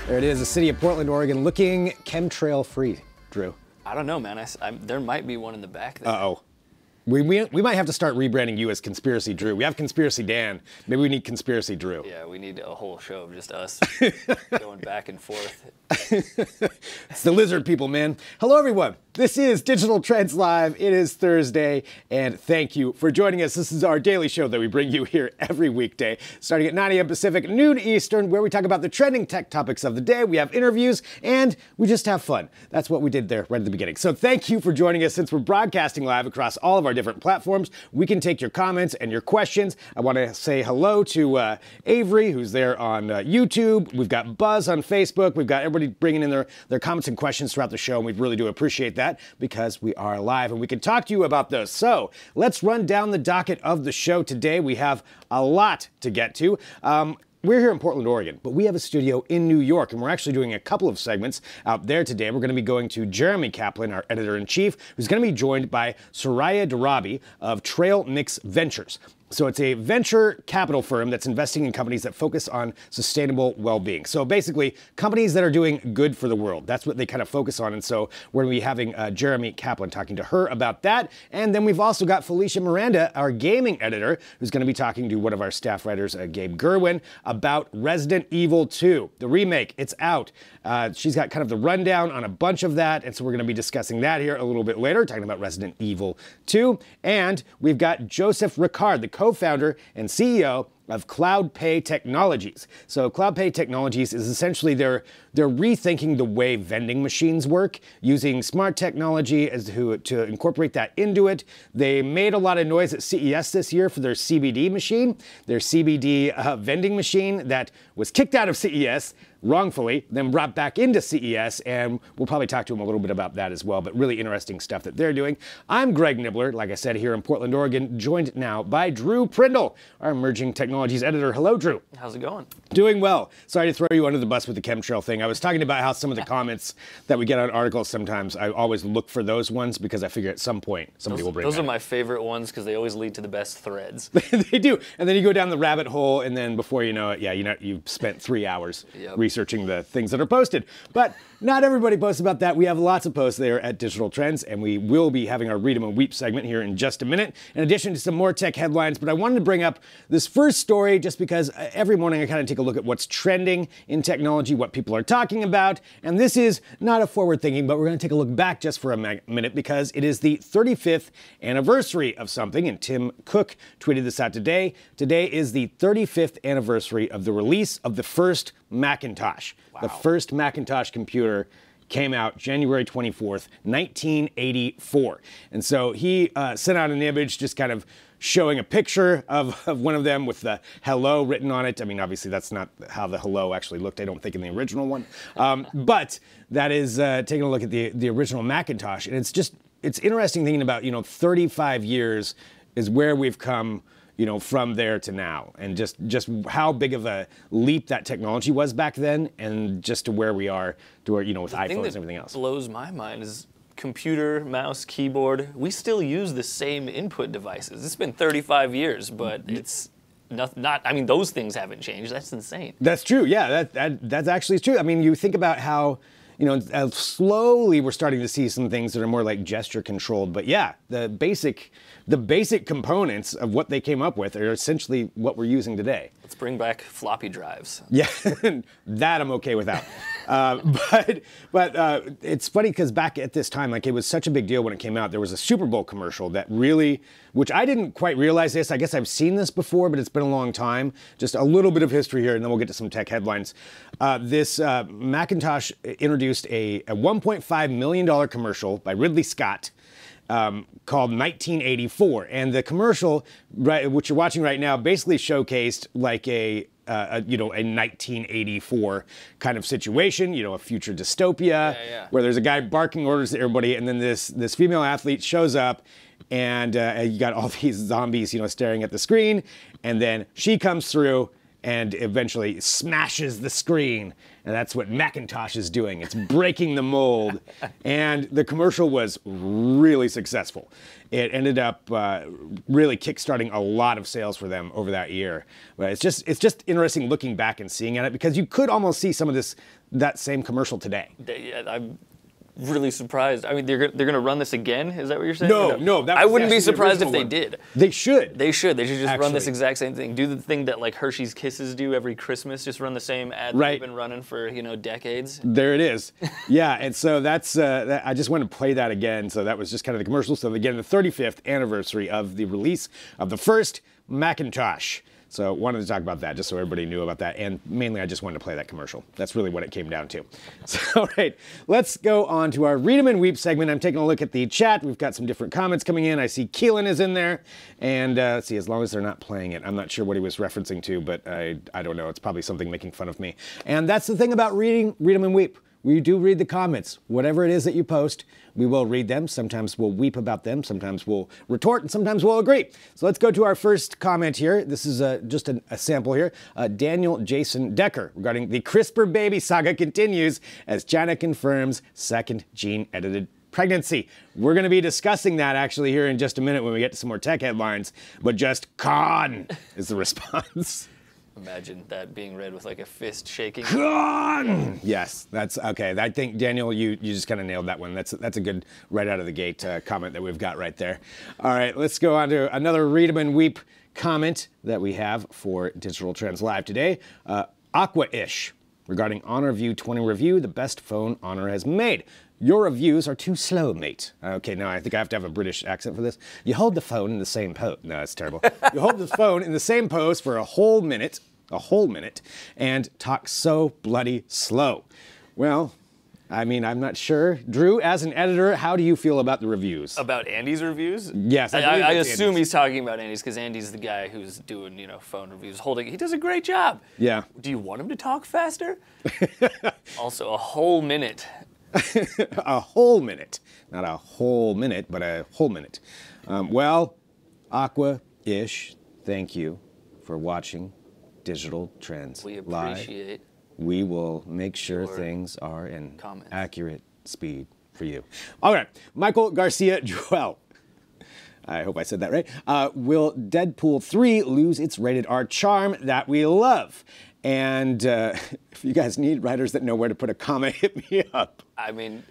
There it is, the city of Portland, Oregon, looking chemtrail free, Drew. I don't know, man. There might be one in the back there. Uh-oh. We might have to start rebranding you as Conspiracy Drew. We have Conspiracy Dan. Maybe we need Conspiracy Drew. Yeah, we need a whole show of just us going back and forth. It's the lizard people, man. Hello, everyone. This is Digital Trends Live. It is Thursday, and thank you for joining us. This is our daily show that we bring you here every weekday, starting at 9 a.m. Pacific, noon Eastern, where we talk about the trending tech topics of the day. We have interviews, and we just have fun. That's what we did there right at the beginning. So thank you for joining us. Since we're broadcasting live across all of our different platforms, we can take your comments and your questions. I want to say hello to Avery, who's there on YouTube. We've got Buzz on Facebook. We've got everybody bringing in their comments and questions throughout the show, and we really do appreciate that because we are live and we can talk to you about those. So let's run down the docket of the show today. We have a lot to get to. We're here in Portland, Oregon, but we have a studio in New York, and we're actually doing a couple of segments out there today. We're going to be going to Jeremy Kaplan, our editor-in-chief, who's going to be joined by Soraya Darabi of Trail Mix Ventures. So it's a venture capital firm that's investing in companies that focus on sustainable well-being. So basically, companies that are doing good for the world. That's what they kind of focus on. And so we're going to be having Jeremy Kaplan talking to her about that. And then we've also got Felicia Miranda, our gaming editor, who's going to be talking to one of our staff writers, Gabe Gerwin, about Resident Evil 2, the remake. It's out. She's got kind of the rundown on a bunch of that. And so we're going to be discussing that here a little bit later, talking about Resident Evil 2. And we've got Joseph Ricard, the co-founder and CEO of CloudPay Technologies. So CloudPay Technologies is essentially they're rethinking the way vending machines work, using smart technology to incorporate that into it. They made a lot of noise at CES this year for their CBD machine, their CBD vending machine that was kicked out of CES wrongfully, then brought back into CES, and we'll probably talk to him a little bit about that as well, but really interesting stuff that they're doing. I'm Greg Nibbler, like I said, here in Portland, Oregon, joined now by Drew Prindle, our emerging technologies editor. Hello, Drew. How's it going? Doing well. Sorry to throw you under the bus with the chemtrail thing. I was talking about how some of the comments that we get on articles sometimes, I always look for those ones because I figure at some point somebody will bring Those that are my favorite ones because they always lead to the best threads. They do. And then you go down the rabbit hole, and then before you know it, yeah, you've spent 3 hours researching the things that are posted. But not everybody posts about that. We have lots of posts there at Digital Trends, and we will be having our Read 'em and Weep segment here in just a minute, in addition to some more tech headlines. But I wanted to bring up this first story just because every morning I kind of take a look at what's trending in technology, what people are talking about. And this is not a forward thinking, but we're going to take a look back just for a minute because it is the 35th anniversary of something. And Tim Cook tweeted this out today. Today is the 35th anniversary of the release of the first Macintosh. Wow. The first Macintosh computer came out January 24th, 1984. And so he sent out an image just kind of showing a picture of one of them with the hello written on it. I mean, obviously that's not how the hello actually looked, I don't think, in the original one. But that is taking a look at the original Macintosh. And it's interesting thinking about, 35 years is where we've come, from there to now, and just how big of a leap that technology was back then, and just to where we are, to where, with iPhones and everything else. What blows my mind is computer, mouse, keyboard. We still use the same input devices. It's been 35 years, but it's not. I mean, those things haven't changed. That's insane. That's true. Yeah, that's actually true. I mean, you think about how, slowly we're starting to see some things that are more like gesture controlled. But yeah, the basic components of what they came up with are essentially what we're using today. Let's bring back floppy drives. Yeah, that I'm okay without. But it's funny because back at this time, it was such a big deal when it came out. There was a Super Bowl commercial that really, which I didn't quite realize this. I guess I've seen this before, but it's been a long time. Just a little bit of history here, and then we'll get to some tech headlines. This Macintosh introduced a $1.5 million commercial by Ridley Scott called 1984. And the commercial, which you're watching right now, basically showcased like a 1984 kind of situation, a future dystopia, where there's a guy barking orders to everybody, and then this female athlete shows up, and you got all these zombies, staring at the screen, and then she comes through, and eventually smashes the screen. And that's what Macintosh is doing. It's breaking the mold. And the commercial was really successful. It ended up really kickstarting a lot of sales for them over that year. But it's just interesting looking back and seeing at it, because you could almost see some of that same commercial today. Yeah, I'm really surprised. I mean, they're going to run this again? Is that what you're saying? No. I wouldn't be surprised if they did. They should. They should just run this exact same thing. Do the thing that like Hershey's Kisses do every Christmas. Just run the same ad that they've been running for decades. There it is. Yeah, and so that's I just want to play that again. So that was just kind of the commercial. So again, the 35th anniversary of the release of the first Macintosh. So wanted to talk about that just so everybody knew about that, and mainly I just wanted to play that commercial. That's really what it came down to. So, all right, let's go on to our Read 'em and Weep segment. I'm taking a look at the chat. We've got some different comments coming in. I see Keelan is in there, and let's see, as long as they're not playing it. I'm not sure what he was referencing to, but I don't know. It's probably something making fun of me. And that's the thing about Read 'em and Weep. We do read the comments. Whatever it is that you post, we will read them. Sometimes we'll weep about them. Sometimes we'll retort, and sometimes we'll agree. So let's go to our first comment here. This is just a sample here. Daniel Jason Decker regarding the CRISPR baby saga continues as China confirms second gene-edited pregnancy. We're going to be discussing that actually here in just a minute when we get to some more tech headlines. But just con is the response. Imagine that being read with like a fist shaking. Gone! Yes, that's okay. I think, Daniel, you just kind of nailed that one. That's a good right out of the gate comment that we've got right there. All right, let's go on to another Read 'em and Weep comment that we have for Digital Trends Live today. Aqua-ish regarding Honor View 20 review, the best phone Honor has made. Your reviews are too slow, mate. Okay, now I think I have to have a British accent for this. You hold the phone in the same pose. No, that's terrible. You hold the phone in the same pose for a whole minute, and talk so bloody slow. Well, I mean, I'm not sure. Drew, as an editor, how do you feel about the reviews? About Andy's reviews? Yes, I assume he's talking about Andy's because Andy's the guy who's doing, phone reviews. He does a great job. Yeah. Do you want him to talk faster? Also, a whole minute. A whole minute. Not a whole minute, but a whole minute. Well, Aqua-ish, thank you for watching Digital Trends We Live. appreciate. We will make sure things are in comments. accurate speed for you. All right, Michael Garcia Joel. I hope I said that right. Will Deadpool 3 lose its rated R charm that we love? And if you guys need writers that know where to put a comma, hit me up. I mean,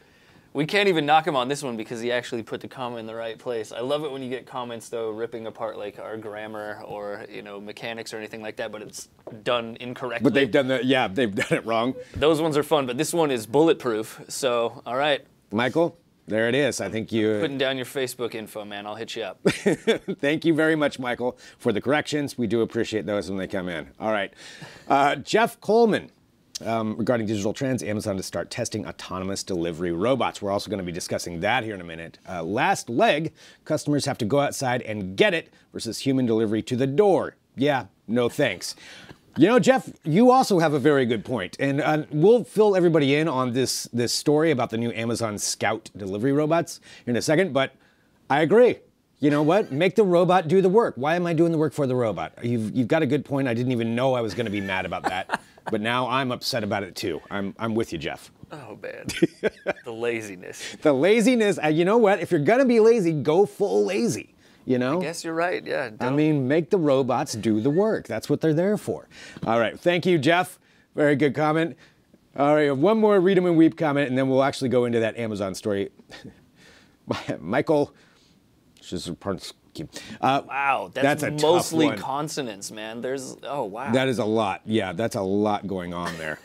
we can't even knock him on this one because he actually put the comma in the right place. I love it when you get comments, though, ripping apart like our grammar or, mechanics or anything like that, but it's done incorrectly. But they've done they've done it wrong. Those ones are fun, but this one is bulletproof. So, all right. Michael, there it is. I think you... Putting down your Facebook info, man. I'll hit you up. Thank you very much, Michael, for the corrections. We do appreciate those when they come in. All right. Jeff Coleman. Regarding digital trends, Amazon to start testing autonomous delivery robots. We're also going to be discussing that here in a minute. Last leg, customers have to go outside and get it versus human delivery to the door. Yeah, no thanks. Jeff, you also have a very good point, and we'll fill everybody in on this story about the new Amazon Scout delivery robots in a second, but I agree. You know what? Make the robot do the work. Why am I doing the work for the robot? You've got a good point. I didn't even know I was going to be mad about that. But now I'm upset about it too. I'm with you, Jeff. Oh, man. The laziness. The laziness. You know what? If you're going to be lazy, go full lazy. I guess you're right, yeah. I mean, make the robots do the work. That's what they're there for. All right. Thank you, Jeff. Very good comment. All right. One more Read 'em and Weep comment, and then we'll actually go into that Amazon story. Michael. Wow, that's a mostly tough one. consonants, man. Oh, wow. That is a lot. Yeah, that's a lot going on there.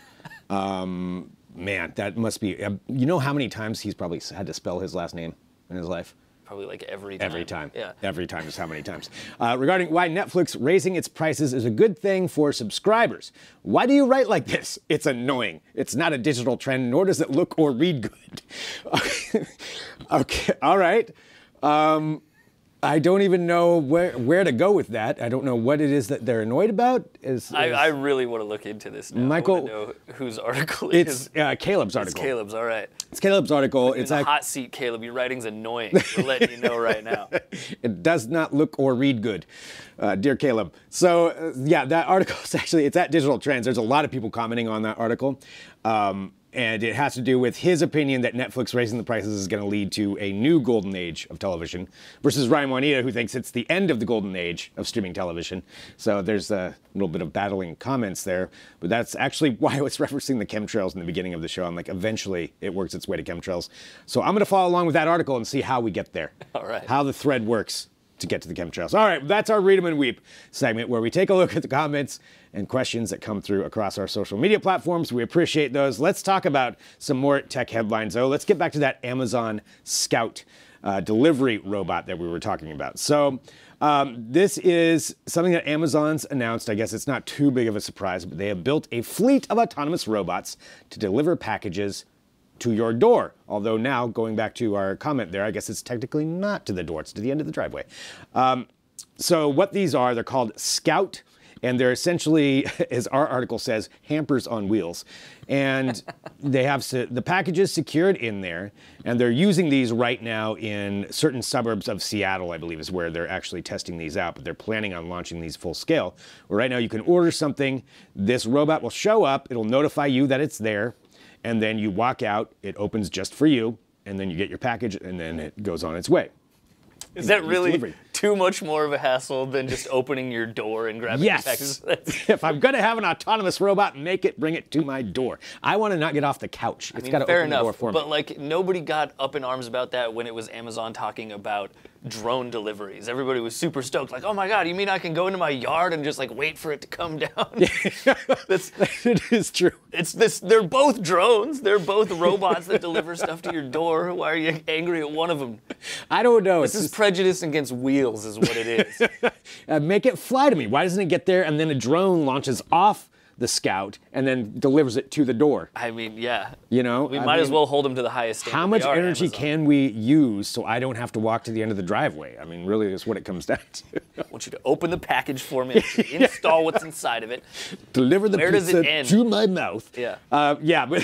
Man, that must be, you know how many times he's probably had to spell his last name in his life? Probably like every time. Every time. Yeah. Every time is how many times. Regarding why Netflix raising its prices is a good thing for subscribers. Why do you write like this? It's annoying. It's not a digital trend, nor does it look or read good. Okay, all right. I don't even know where to go with that. I don't know what it is that they're annoyed about. I really want to look into this now. Michael, I want to know whose article it is. It's Caleb's article. It's Caleb's, all right. It's Caleb's article. It's a hot seat, Caleb. Your writing's annoying. We're letting you know right now. It does not look or read good, dear Caleb. So yeah, that article is it's at Digital Trends. There's a lot of people commenting on that article. And it has to do with his opinion that Netflix raising the prices is going to lead to a new golden age of television versus Ryan Juanita, who thinks it's the end of the golden age of streaming television. So there's a little bit of battling comments there. But that's actually why I was referencing the chemtrails in the beginning of the show. I'm like, eventually it works its way to chemtrails. So I'm going to follow along with that article and see how we get there. All right. How the thread works to get to the chemtrails. All right, that's our Read 'em and Weep segment where we take a look at the comments and questions that come through across our social media platforms. We appreciate those. Let's talk about some more tech headlines, though. Let's get back to that Amazon Scout delivery robot that we were talking about. So this is something that Amazon's announced. I guess it's not too big of a surprise, but they have built a fleet of autonomous robots to deliver packages to your door. Although now, going back to our comment there, I guess it's technically not to the door, it's to the end of the driveway. So what these are, they're called Scout, and they're essentially, as our article says, hampers on wheels. And they have the packages secured in there, and they're using these right now in certain suburbs of Seattle, I believe is where they're actually testing these out, but they're planning on launching these full scale. Well, right now you can order something, this robot will show up, it'll notify you that it's there, and then you walk out, it opens just for you, and then you get your package, and then it goes on its way. Is that really too much more of a hassle than just opening your door and grabbing your packages? If I'm going to have an autonomous robot, bring it to my door. I want to not get off the couch. It's got to open the door for me. But like nobody got up in arms about that when it was Amazon talking about drone deliveries. Everybody was super stoked, like, oh my God, you mean I can go into my yard and just like wait for it to come down? It is true. They're both drones. They're both robots that deliver stuff to your door. Why are you angry at one of them? I don't know. This is prejudice against wheels is what it is. Make it fly to me. Why doesn't it get there and then a drone launches off the Scout and then delivers it to the door? I mean, yeah. You know? We might as well hold them to the highest standard. How much energy can we use so I don't have to walk to the end of the driveway? I mean, really, that's what it comes down to. I want you to open the package for me, install what's inside of it. Deliver the pizza to my mouth. Yeah. Yeah, but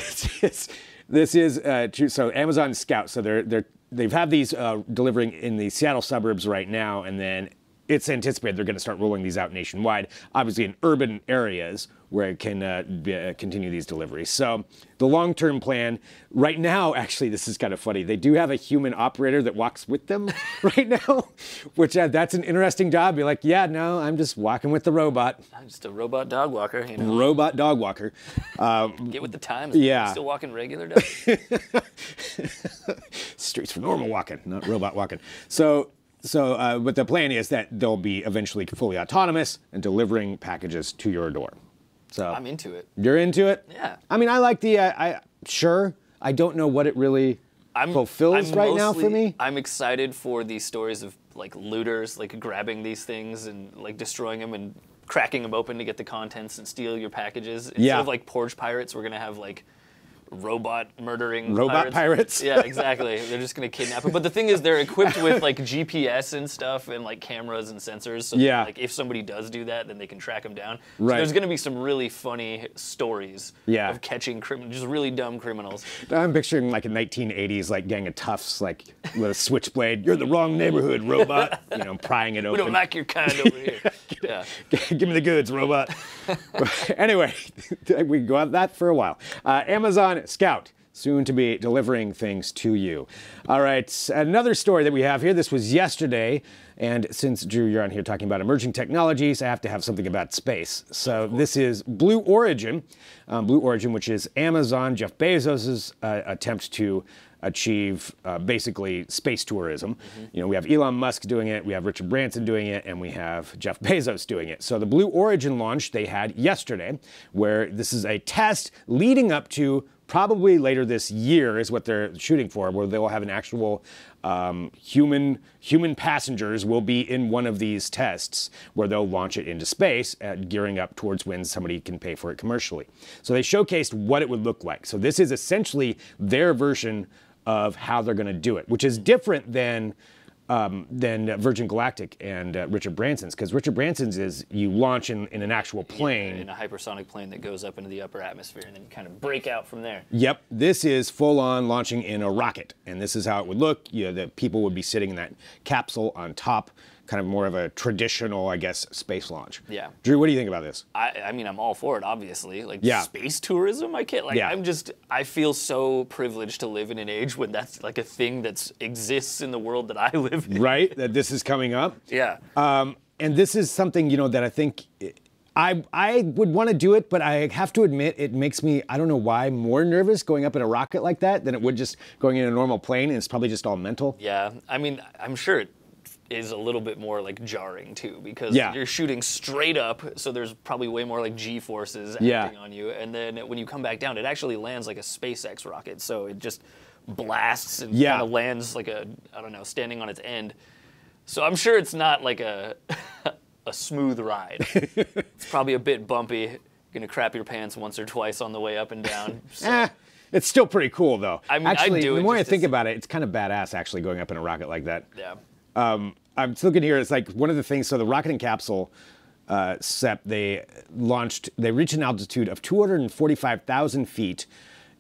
this is true. So Amazon Scout, so they've had these delivering in the Seattle suburbs right now, and then it's anticipated they're going to start rolling these out nationwide, obviously in urban areas where it can continue these deliveries. So the long-term plan, right now, actually, this is kind of funny. They do have a human operator that walks with them right now, which that's an interesting job. Be like, yeah, no, I'm just walking with the robot. I'm just a robot dog walker, you know. Robot dog walker. Get with the times. Yeah. Still walking regular dog. Streets for normal walking, not robot walking. But the plan is that they'll be eventually fully autonomous and delivering packages to your door. So I'm into it. You're into it? Yeah. I mean, I like the, sure. I don't know what it really fulfills right now for me. I'm excited for these stories of like looters, like grabbing these things and like destroying them and cracking them open to get the contents and steal your packages. Instead of like porch pirates, we're going to have like robot murdering pirates. Yeah, exactly. They're just going to kidnap them. But the thing is, they're equipped with like GPS and stuff and like cameras and sensors. So that, like if somebody does do that, then they can track them down. So there's going to be some really funny stories of catching just really dumb criminals. I'm picturing like a 1980s like gang of toughs like with a switchblade. You're the wrong neighborhood, robot. You know, prying it open. We don't like your kind over here. Yeah. Give me the goods, robot. Anyway, we can go on that for a while. Amazon Scout, soon to be delivering things to you. All right, another story that we have here. This was yesterday, and since, Drew, you're on here talking about emerging technologies, I have to have something about space. So this is Blue Origin. Blue Origin, which is Amazon, Jeff Bezos' attempt to achieve basically space tourism. You know, we have Elon Musk doing it, we have Richard Branson doing it, and we have Jeff Bezos doing it. So the Blue Origin launch they had yesterday, where this is a test leading up to probably later this year is what they're shooting for, where they will have an actual human passengers will be in one of these tests where they'll launch it into space, gearing up towards when somebody can pay for it commercially. So they showcased what it would look like. So this is essentially their version of how they're going to do it, which is different than than Virgin Galactic and Richard Branson's, because Richard Branson's is you launch in an actual plane. In a hypersonic plane that goes up into the upper atmosphere and then you kind of break out from there. Yep, this is full-on launching in a rocket, and this is how it would look. The people would be sitting in that capsule on top, kind of more of a traditional, I guess, space launch. Yeah. Drew, what do you think about this? I mean, I'm all for it, obviously. Like, yeah. Space tourism, I can't, like, yeah. I feel so privileged to live in an age when that's, like, a thing that exists in the world that I live in. Right, that this is coming up. Yeah. And this is something, that I think, I would want to do it, but I have to admit, it makes me, I don't know why, more nervous going up in a rocket like that than it would just going in a normal plane, and it's probably just all mental. Yeah, I mean, I'm sure it is a little bit more like jarring too, because you're shooting straight up, so there's probably way more like G-forces acting on you, and then when you come back down, it actually lands like a SpaceX rocket, so it just blasts and kind of lands like a, I don't know, standing on its end. So I'm sure it's not like a a smooth ride. It's probably a bit bumpy. You're gonna crap your pants once or twice on the way up and down. So. It's still pretty cool though. I mean, actually, I'd do the it more I think about it, it's kind of badass actually going up in a rocket like that. Yeah. I'm looking here. It's like one of the things. So the rocket and capsule, SEP, they reached an altitude of 245,000 feet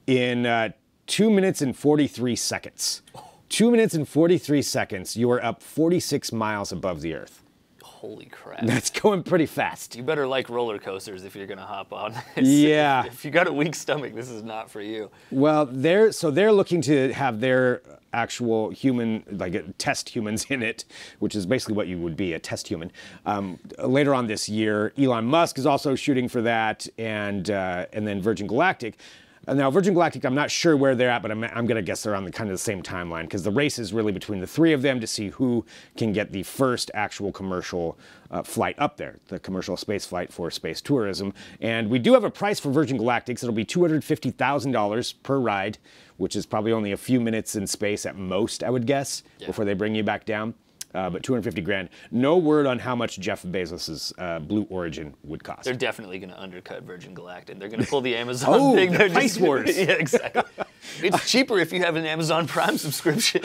in 2 minutes and 43 seconds. 2 minutes and 43 seconds. You are up 46 miles above the Earth. Holy crap. That's going pretty fast. You better like roller coasters if you're going to hop on this. Yeah. If you got a weak stomach, this is not for you. Well, they're looking to have their actual human, like test humans in it, which is basically what you would be, a test human. Later on this year, Elon Musk is also shooting for that, and then Virgin Galactic. Now, Virgin Galactic, I'm not sure where they're at, but I'm going to guess they're on the kind of the same timeline, because the race is really between the three of them to see who can get the first actual commercial flight up there, the commercial space flight for space tourism. And we do have a price for Virgin Galactic. It'll be $250,000 per ride, which is probably only a few minutes in space at most, I would guess, before they bring you back down. But 250 grand. No word on how much Jeff Bezos's Blue Origin would cost. They're definitely going to undercut Virgin Galactic. They're going to pull the Amazon thing. The price wars. Yeah, exactly. It's cheaper if you have an Amazon Prime subscription.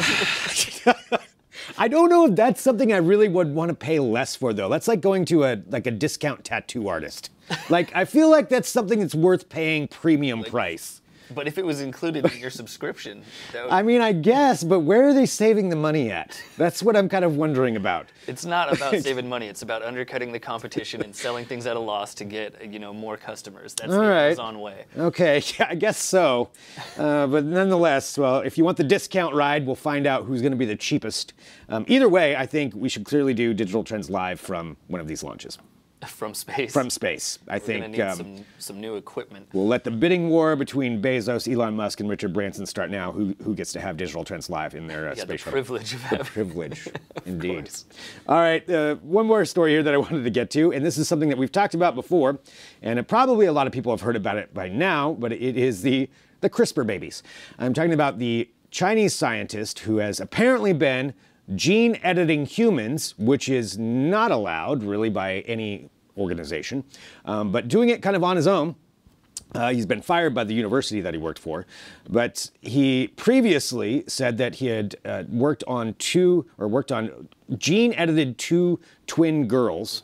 I don't know if that's something I really would want to pay less for, though. That's like going to a discount tattoo artist. Like, I feel like that's something that's worth paying premium price. But if it was included in your subscription, that would... I mean, I guess, but where are they saving the money at? That's what I'm kind of wondering about. It's not about saving money. It's about undercutting the competition and selling things at a loss to get, more customers. That's the Amazon way. Okay, yeah, I guess so. But nonetheless, well, if you want the discount ride, we'll find out who's going to be the cheapest. Either way, I think we should clearly do Digital Trends Live from one of these launches. From space. From space. We're gonna need some new equipment. We'll let the bidding war between Bezos, Elon Musk, and Richard Branson start now. Who gets to have Digital Trends Live in their space shuttle? The privilege of having. The privilege, indeed. All right, one more story here that I wanted to get to, and this is something that we've talked about before, and probably a lot of people have heard about it by now, but it is the CRISPR babies. I'm talking about the Chinese scientist who has apparently been gene editing humans, which is not allowed really by any organization, but doing it kind of on his own. He's been fired by the university that he worked for, but he previously said that he had worked on gene-edited two twin girls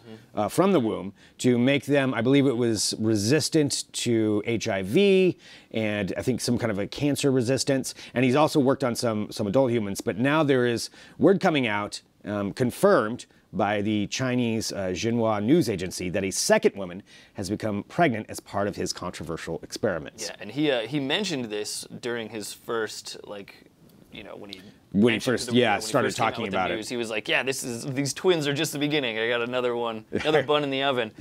from the womb to make them, I believe it was resistant to HIV and I think some kind of a cancer resistance. And he's also worked on some adult humans, but now there is word coming out, confirmed by the Chinese Xinhua news agency that a second woman has become pregnant as part of his controversial experiments. Yeah, and he mentioned this during his first, when he first started talking about it. He was like, yeah, these twins are just the beginning. I got another one, another bun in the oven,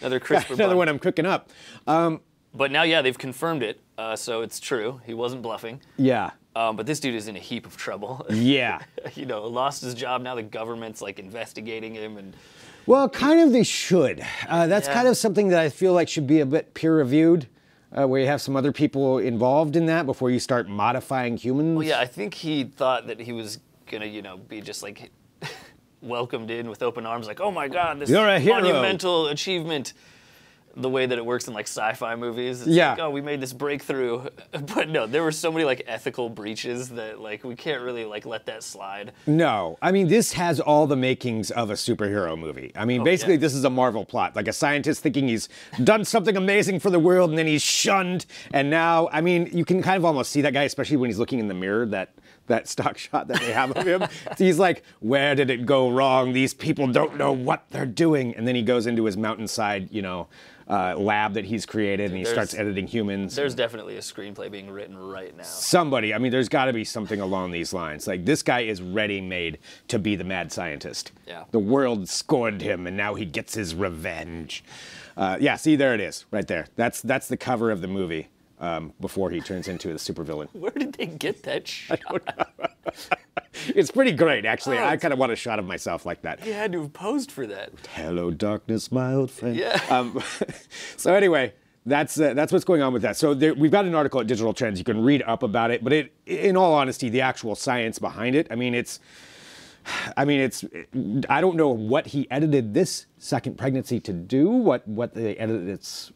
another CRISPR bun. Another one I'm cooking up. But now, they've confirmed it, so it's true. He wasn't bluffing. Yeah. But this dude is in a heap of trouble. Yeah. Lost his job. Now the government's investigating him and. Well, kind of they should. That's kind of something that I feel like should be a bit peer reviewed, where you have some other people involved in that before you start modifying humans. Well, yeah, I think he thought that he was gonna, be just welcomed in with open arms, like, oh my God, this monumental achievement. the way that it works in like sci-fi movies. It's like, oh, we made this breakthrough, but no, there were so many like ethical breaches that like we can't really like let that slide. No, I mean this has all the makings of a superhero movie. I mean, basically this is a Marvel plot, like a scientist thinking he's done something amazing for the world, and then he's shunned, and now, I mean, you can kind of almost see that guy, especially when he's looking in the mirror. That stock shot that they have of him. He's like, where did it go wrong? These people don't know what they're doing. And then he goes into his mountainside, lab that he's created, and he starts editing humans. There's definitely a screenplay being written right now. Somebody, I mean, there's got to be something along these lines. Like, this guy is ready-made to be the mad scientist. Yeah. The world scorned him, and now he gets his revenge. See, there it is, right there. That's the cover of the movie. Before he turns into a supervillain. Where did they get that shot? It's pretty great, actually. I kind of want a shot of myself like that. You had to have posed for that. Hello, darkness, my old friend. Yeah. So anyway, that's what's going on with that. So we've got an article at Digital Trends. You can read up about it, but in all honesty, the actual science behind it, I don't know what he edited this second pregnancy to do, what they edited its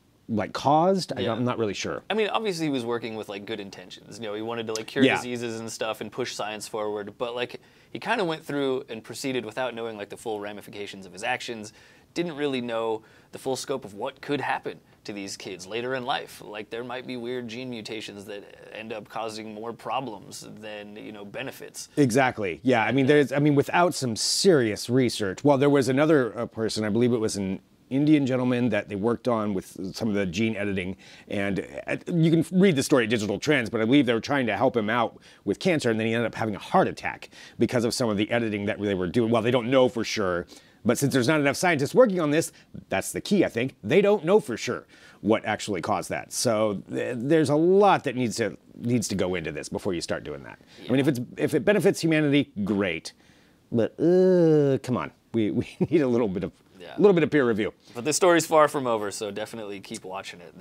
caused. I'm not really sure. I mean, obviously he was working with like good intentions. He wanted to like cure diseases and stuff and push science forward, but like he kind of went through and proceeded without knowing like the full ramifications of his actions. Didn't really know the full scope of what could happen to these kids later in life. Like there might be weird gene mutations that end up causing more problems than, benefits. Exactly. Yeah. I mean, without some serious research. Well, there was another person, I believe it was an Indian gentleman that they worked on with some of the gene editing, and you can read the story at Digital Trends, but I believe they were trying to help him out with cancer, and then he ended up having a heart attack because of some of the editing that they were doing. Well, they don't know for sure, but since there's not enough scientists working on this, that's the key, I think. They don't know for sure what actually caused that. So there's a lot that needs to go into this before you start doing that. Yeah. I mean, if it benefits humanity, great, but come on, we need a little bit of peer review. But the story's far from over, so definitely keep watching it.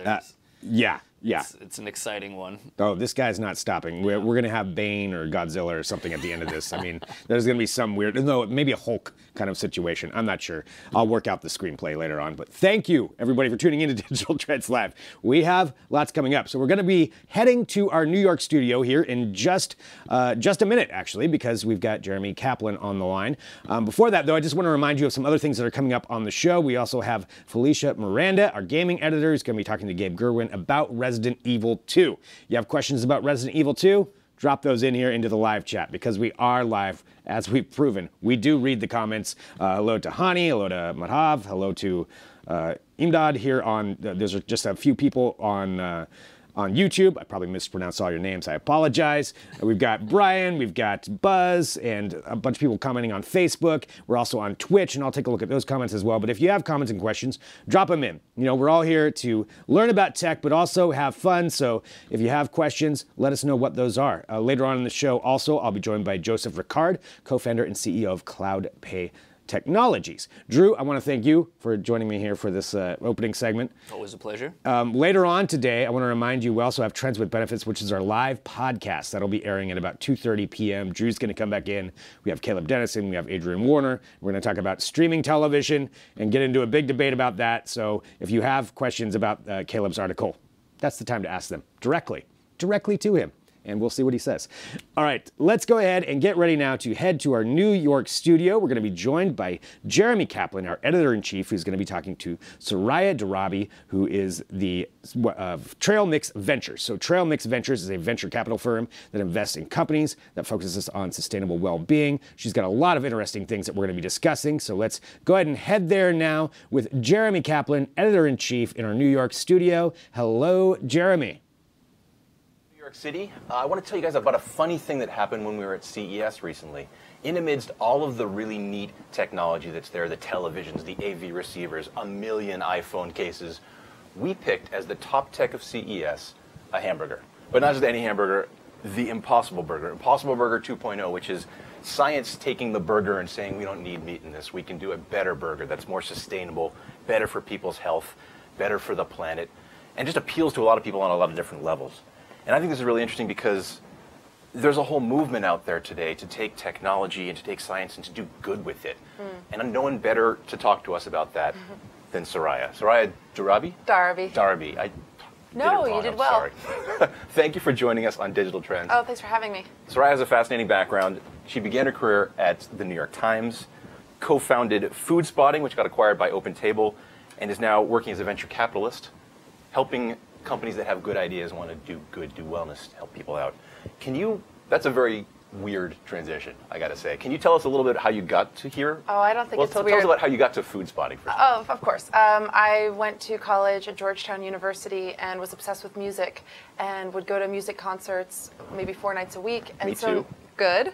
Yeah. It's an exciting one. Oh, this guy's not stopping. We're going to have Bane or Godzilla or something at the end of this. I mean, there's going to be some weird, no, maybe a Hulk kind of situation. I'm not sure. I'll work out the screenplay later on. But thank you, everybody, for tuning into Digital Trends Live. We have lots coming up. So we're going to be heading to our New York studio here in just a minute, actually, because we've got Jeremy Kaplan on the line. Before that, though, I just want to remind you of some other things that are coming up on the show. We also have Felicia Miranda, our gaming editor, who's going to be talking to Gabe Gerwin about Resident Evil 2. You have questions about Resident Evil 2? Drop those in here into the live chat, because we are live, as we've proven. We do read the comments. Hello to Hani, hello to Madhav, hello to Imdad here on, there's just a few people on YouTube. I probably mispronounced all your names. I apologize. We've got Brian, we've got Buzz, and a bunch of people commenting on Facebook. We're also on Twitch, and I'll take a look at those comments as well. But if you have comments and questions, drop them in. We're all here to learn about tech, but also have fun. So if you have questions, let us know what those are. Later on in the show, also, I'll be joined by Joseph Ricard, co-founder and CEO of CloudPay Technologies. Drew, I want to thank you for joining me here for this opening segment. Always a pleasure. Later on today, I want to remind you, we also have Trends with Benefits, which is our live podcast. That'll be airing at about 2:30 p.m. Drew's going to come back in. We have Caleb Dennison. We have Adrian Warner. We're going to talk about streaming television and get into a big debate about that. So if you have questions about Caleb's article, that's the time to ask them directly to him. And we'll see what he says. All right, let's go ahead and get ready now to head to our New York studio. We're going to be joined by Jeremy Kaplan, our editor-in-chief, who's going to be talking to Soraya Darabi, who is the Trail Mix Ventures. So Trail Mix Ventures is a venture capital firm that invests in companies that focuses on sustainable well-being. She's got a lot of interesting things that we're going to be discussing. So let's go ahead and head there now with Jeremy Kaplan, editor-in-chief in our New York studio. Hello, Jeremy. York City. I want to tell you guys about a funny thing that happened when we were at CES recently. In amidst all of the really neat technology that's there, the televisions, the AV receivers, a million iPhone cases, we picked as the top tech of CES a hamburger. But not just any hamburger, the Impossible Burger. Impossible Burger 2.0, which is science taking the burger and saying we don't need meat in this. We can do a better burger that's more sustainable, better for people's health, better for the planet, and just appeals to a lot of people on a lot of different levels. And I think this is really interesting because there's a whole movement out there today to take technology and to take science and to do good with it. And no one better to talk to us about that than Soraya. Soraya Darabi? Darby. No, you did well. Sorry. Thank you for joining us on Digital Trends. Oh, thanks for having me. Soraya has a fascinating background. She began her career at the New York Times, co-founded Food Spotting, which got acquired by OpenTable, and is now working as a venture capitalist, helping companies that have good ideas, want to do good, do wellness, help people out. That's a very weird transition, I got to say. Can you tell us a little bit how you got to here? Oh, I don't think it's weird. Tell us about how you got to Food Spotting first. Oh, of course. I went to college at Georgetown University and was obsessed with music and would go to music concerts maybe 4 nights a week. And Me too. Good.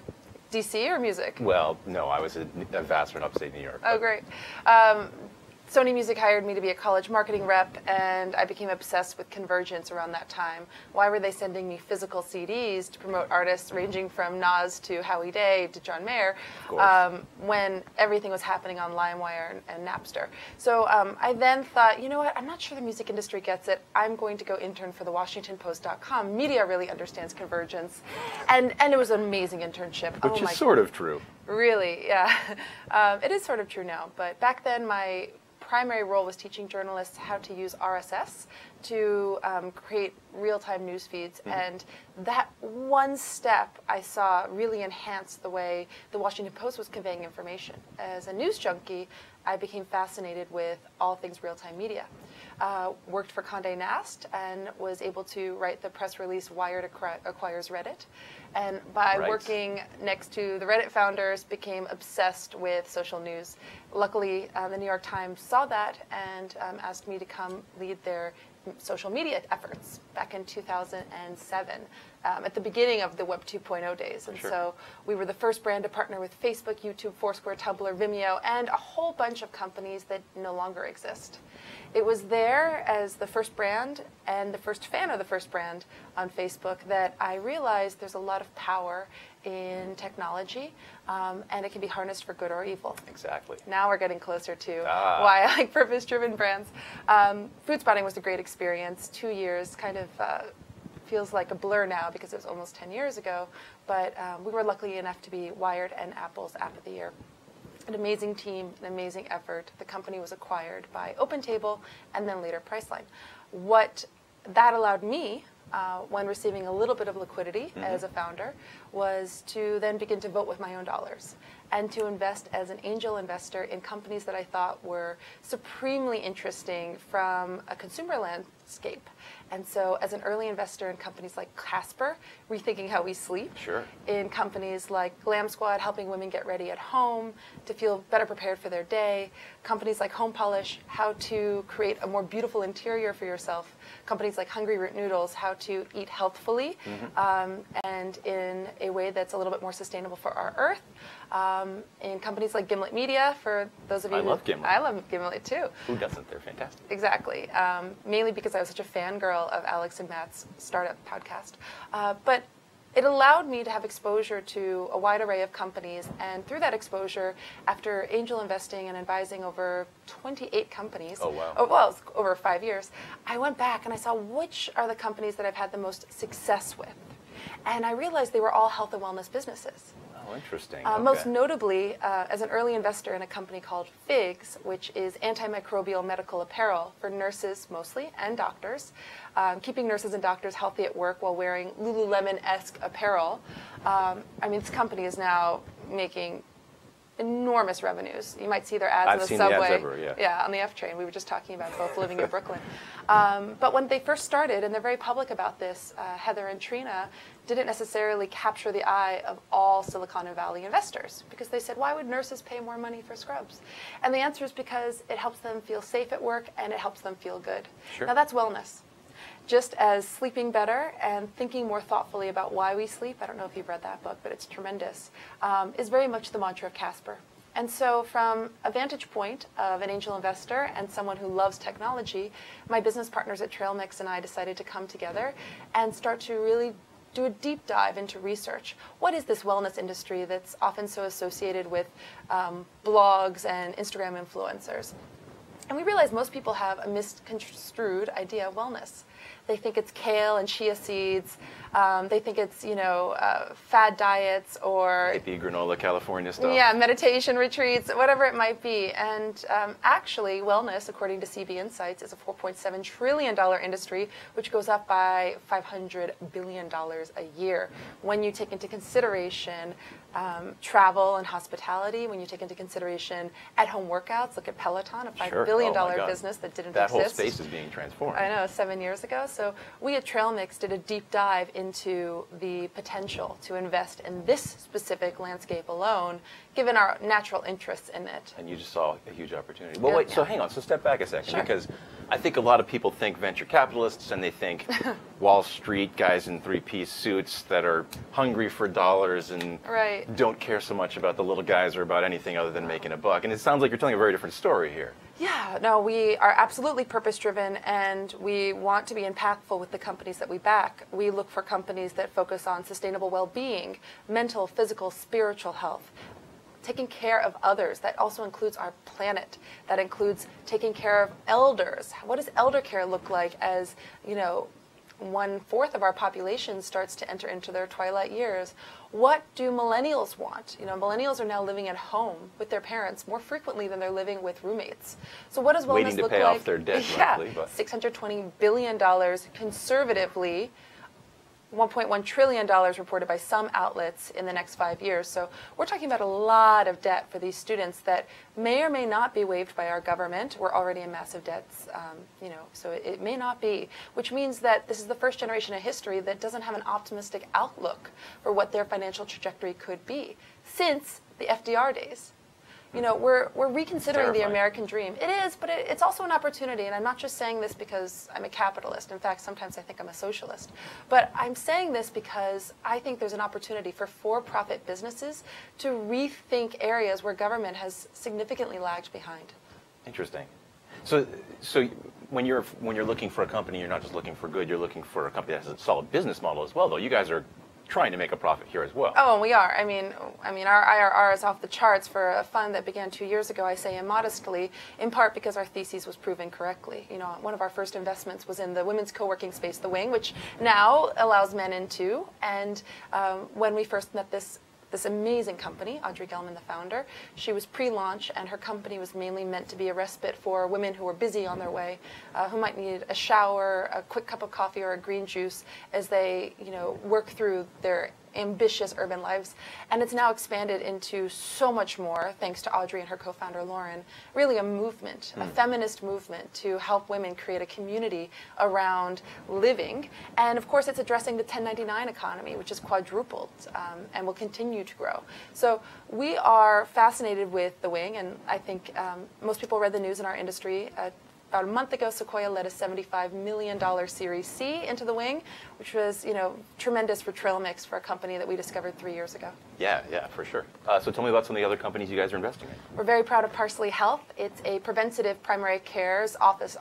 DC or music? Well, no, I was a Vassar in upstate New York. Oh, great. Sony Music hired me to be a college marketing rep, and I became obsessed with convergence around that time. Why were they sending me physical CDs to promote artists ranging from Nas to Howie Day to John Mayer when everything was happening on LimeWire and Napster? So I then thought, you know what, I'm not sure the music industry gets it. I'm going to go intern for the WashingtonPost.com. Media really understands convergence. And it was an amazing internship. Which is sort of true. Really, yeah. It is sort of true now, but back then my primary role was teaching journalists how to use RSS to create real-time news feeds. And that one step I saw really enhanced the way the Washington Post was conveying information. As a news junkie, I became fascinated with all things real-time media. Worked for Condé Nast and was able to write the press release Wired acquires Reddit. And by working next to the Reddit founders, became obsessed with social news. Luckily, the New York Times saw that and asked me to come lead their social media efforts back in 2007, at the beginning of the Web 2.0 days. And so we were the first brand to partner with Facebook, YouTube, Foursquare, Tumblr, Vimeo, and a whole bunch of companies that no longer exist. It was there as the first brand and the first fan of the first brand on Facebook that I realized there's a lot of power in technology, and it can be harnessed for good or evil. Exactly. Now we're getting closer to why I like purpose-driven brands. Food Spotting was a great experience. 2 years kind of feels like a blur now because it was almost 10 years ago, but we were lucky enough to be Wired and Apple's App of the Year. An amazing team, an amazing effort. The company was acquired by OpenTable and then later Priceline. What that allowed me, when receiving a little bit of liquidity as a founder, was to then begin to vote with my own dollars and to invest as an angel investor in companies that I thought were supremely interesting from a consumer landscape. And so as an early investor in companies like Casper, rethinking how we sleep. Sure. In companies like Glam Squad, helping women get ready at home to feel better prepared for their day. Companies like Home Polish, how to create a more beautiful interior for yourself. Companies like Hungry Root Noodles, how to eat healthfully and in a way that's a little bit more sustainable for our earth. In companies like Gimlet Media, for those of you I love Gimlet. I love Gimlet too. Who doesn't? They're fantastic. Exactly. Mainly because I was such a fangirl of Alex and Matt's startup podcast. But it allowed me to have exposure to a wide array of companies, and through that exposure, after angel investing and advising over 28 companies, well, it was over 5 years, I went back and I saw which are the companies that I've had the most success with. And I realized they were all health and wellness businesses. Oh, interesting. Most notably, as an early investor in a company called FIGS, which is antimicrobial medical apparel for nurses mostly and doctors, keeping nurses and doctors healthy at work while wearing Lululemon-esque apparel. I mean, this company is now making enormous revenues. You might see their ads on the subway. The ads everywhere, yeah, on the F train. We were just talking about both living in Brooklyn. But when they first started, and they're very public about this, Heather and Trina didn't necessarily capture the eye of all Silicon Valley investors because they said, why would nurses pay more money for scrubs? And the answer is because it helps them feel safe at work and it helps them feel good. Sure. Now that's wellness. Just as sleeping better and thinking more thoughtfully about why we sleep, I don't know if you've read that book, but it's tremendous, is very much the mantra of Casper. And so from a vantage point of an angel investor and someone who loves technology, my business partners at Trailmix and I decided to come together and start to really do a deep dive into research. What is this wellness industry that's often so associated with blogs and Instagram influencers? And we realize most people have a misconstrued idea of wellness. They think it's kale and chia seeds. They think it's, fad diets or hippie granola California stuff. Yeah, meditation retreats, whatever it might be. And actually, wellness, according to CB Insights, is a $4.7 trillion industry, which goes up by $500 billion a year. When you take into consideration travel and hospitality, when you take into consideration at-home workouts, look at Peloton, a $5 billion business that didn't exist. That whole space is being transformed. I know, 7 years ago. So we at Trail Mix did a deep dive into the potential to invest in this specific landscape alone, given our natural interests in it. And you just saw a huge opportunity. Well, wait, so hang on, so step back a second, because I think a lot of people think venture capitalists and they think Wall Street guys in three-piece suits that are hungry for dollars and don't care so much about the little guys or about anything other than making a buck. And it sounds like you're telling a very different story here. Yeah, no, we are absolutely purpose-driven, and we want to be impactful with the companies that we back. We look for companies that focus on sustainable well-being, mental, physical, spiritual health, taking care of others. That also includes our planet. That includes taking care of elders. What does elder care look like as, 1/4 of our population starts to enter into their twilight years? What do millennials want? Millennials are now living at home with their parents more frequently than they're living with roommates. So what does wellness look like? Waiting to pay off their debt, likely, but $620 billion conservatively, $1.1 trillion reported by some outlets in the next 5 years. So we're talking about a lot of debt for these students that may or may not be waived by our government. We're already in massive debts, so it may not be, which means that this is the first generation of history that doesn't have an optimistic outlook for what their financial trajectory could be since the FDR days. We're reconsidering the American dream. It is, but it's also an opportunity, and I'm not just saying this because I'm a capitalist. In fact, sometimes I think I'm a socialist. But I'm saying this because I think there's an opportunity for for-profit businesses to rethink areas where government has significantly lagged behind. Interesting. So when you're looking for a company, you're not just looking for good, you're looking for a company that has a solid business model as well, though. You guys are trying to make a profit here as well. Oh, and we are. I mean, our IRR is off the charts for a fund that began 2 years ago, I say immodestly, in part because our thesis was proven correctly. One of our first investments was in the women's co-working space, The Wing, which now allows men in too. And when we first met this amazing company, Audrey Gelman, the founder, she was pre-launch, and her company was mainly meant to be a respite for women who were busy on their way, who might need a shower, a quick cup of coffee, or a green juice as they, work through their ambitious urban lives. And it's now expanded into so much more, thanks to Audrey and her co-founder Lauren. Really a movement, a feminist movement to help women create a community around living. And of course, it's addressing the 1099 economy, which has quadrupled and will continue to grow. So we are fascinated with The Wing, and I think most people read the news in our industry. About a month ago, Sequoia led a $75 million Series C into The Wing, which was, tremendous for Trail Mix, for a company that we discovered 3 years ago. Yeah, for sure. So tell me about some of the other companies you guys are investing in. We're very proud of Parsley Health. It's a preventative primary care's office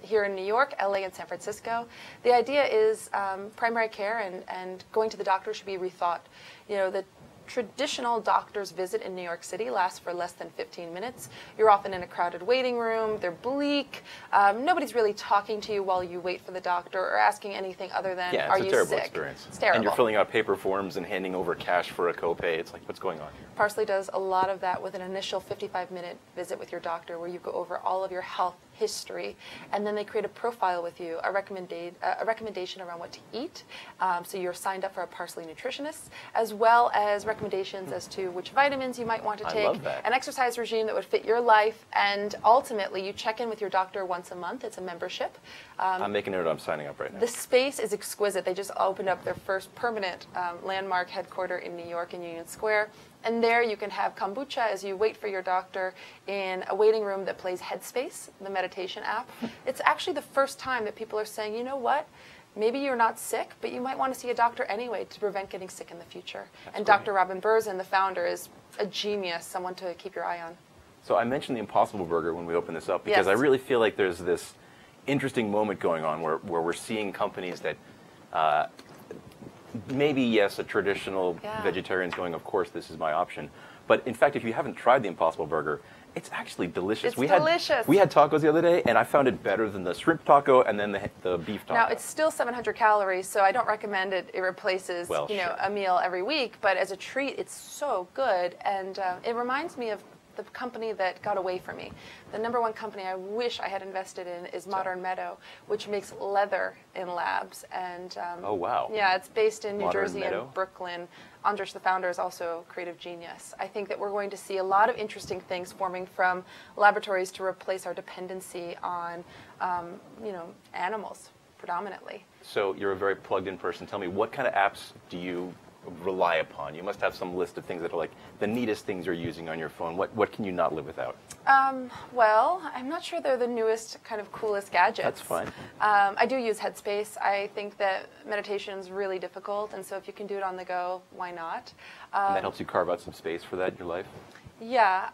here in New York, LA, and San Francisco. The idea is primary care and going to the doctor should be rethought. The traditional doctor's visit in New York City lasts for less than 15 minutes. You're often in a crowded waiting room. They're bleak. Nobody's really talking to you while you wait for the doctor or asking anything other than, are you sick? Yeah, it's a terrible experience. It's terrible. And you're filling out paper forms and handing over cash for a copay. It's like, what's going on here? Parsley does a lot of that with an initial 55-minute visit with your doctor where you go over all of your health history, and then they create a profile with you, a recommendation around what to eat. So you're signed up for a Parsley nutritionist, as well as recommendations as to which vitamins you might want to take, an exercise regime that would fit your life, and ultimately you check in with your doctor once a month. It's a membership. I'm making a note. I'm signing up right now. The space is exquisite. They just opened up their first permanent landmark headquarter in New York in Union Square. And there you can have kombucha as you wait for your doctor in a waiting room that plays Headspace, the meditation app. It's actually the first time that people are saying, you know what? Maybe you're not sick, but you might want to see a doctor anyway to prevent getting sick in the future. And Dr. Robin Berzin, the founder, is a genius, someone to keep your eye on. So I mentioned the Impossible Burger when we opened this up because I really feel like there's this interesting moment going on where we're seeing companies that maybe, yes, a traditional vegetarian's going, of course, this is my option. But in fact, if you haven't tried the Impossible Burger, It's actually delicious. It's delicious. We had tacos the other day, and I found it better than the shrimp taco and then the beef taco. Now, it's still 700 calories, so I don't recommend it. It replaces a meal every week, but as a treat, it's so good. And it reminds me of the company that got away from me. The #1 company I wish I had invested in is Modern Meadow, which makes leather in labs. And oh, wow. Yeah, it's based in New Modern Jersey Meadow? and Brooklyn. Andres, the founder, is also a creative genius. I think that we're going to see a lot of interesting things forming from laboratories to replace our dependency on, animals predominantly. So you're a very plugged-in person. Tell me, what kind of apps do you rely upon? You must have some list of things that are like the neatest things you're using on your phone. What can you not live without? Well, I'm not sure they're the newest, kind of coolest gadgets. That's fine. I do use Headspace. I think that meditation is really difficult, and so if you can do it on the go, why not? And that helps you carve out some space for that in your life? Yeah,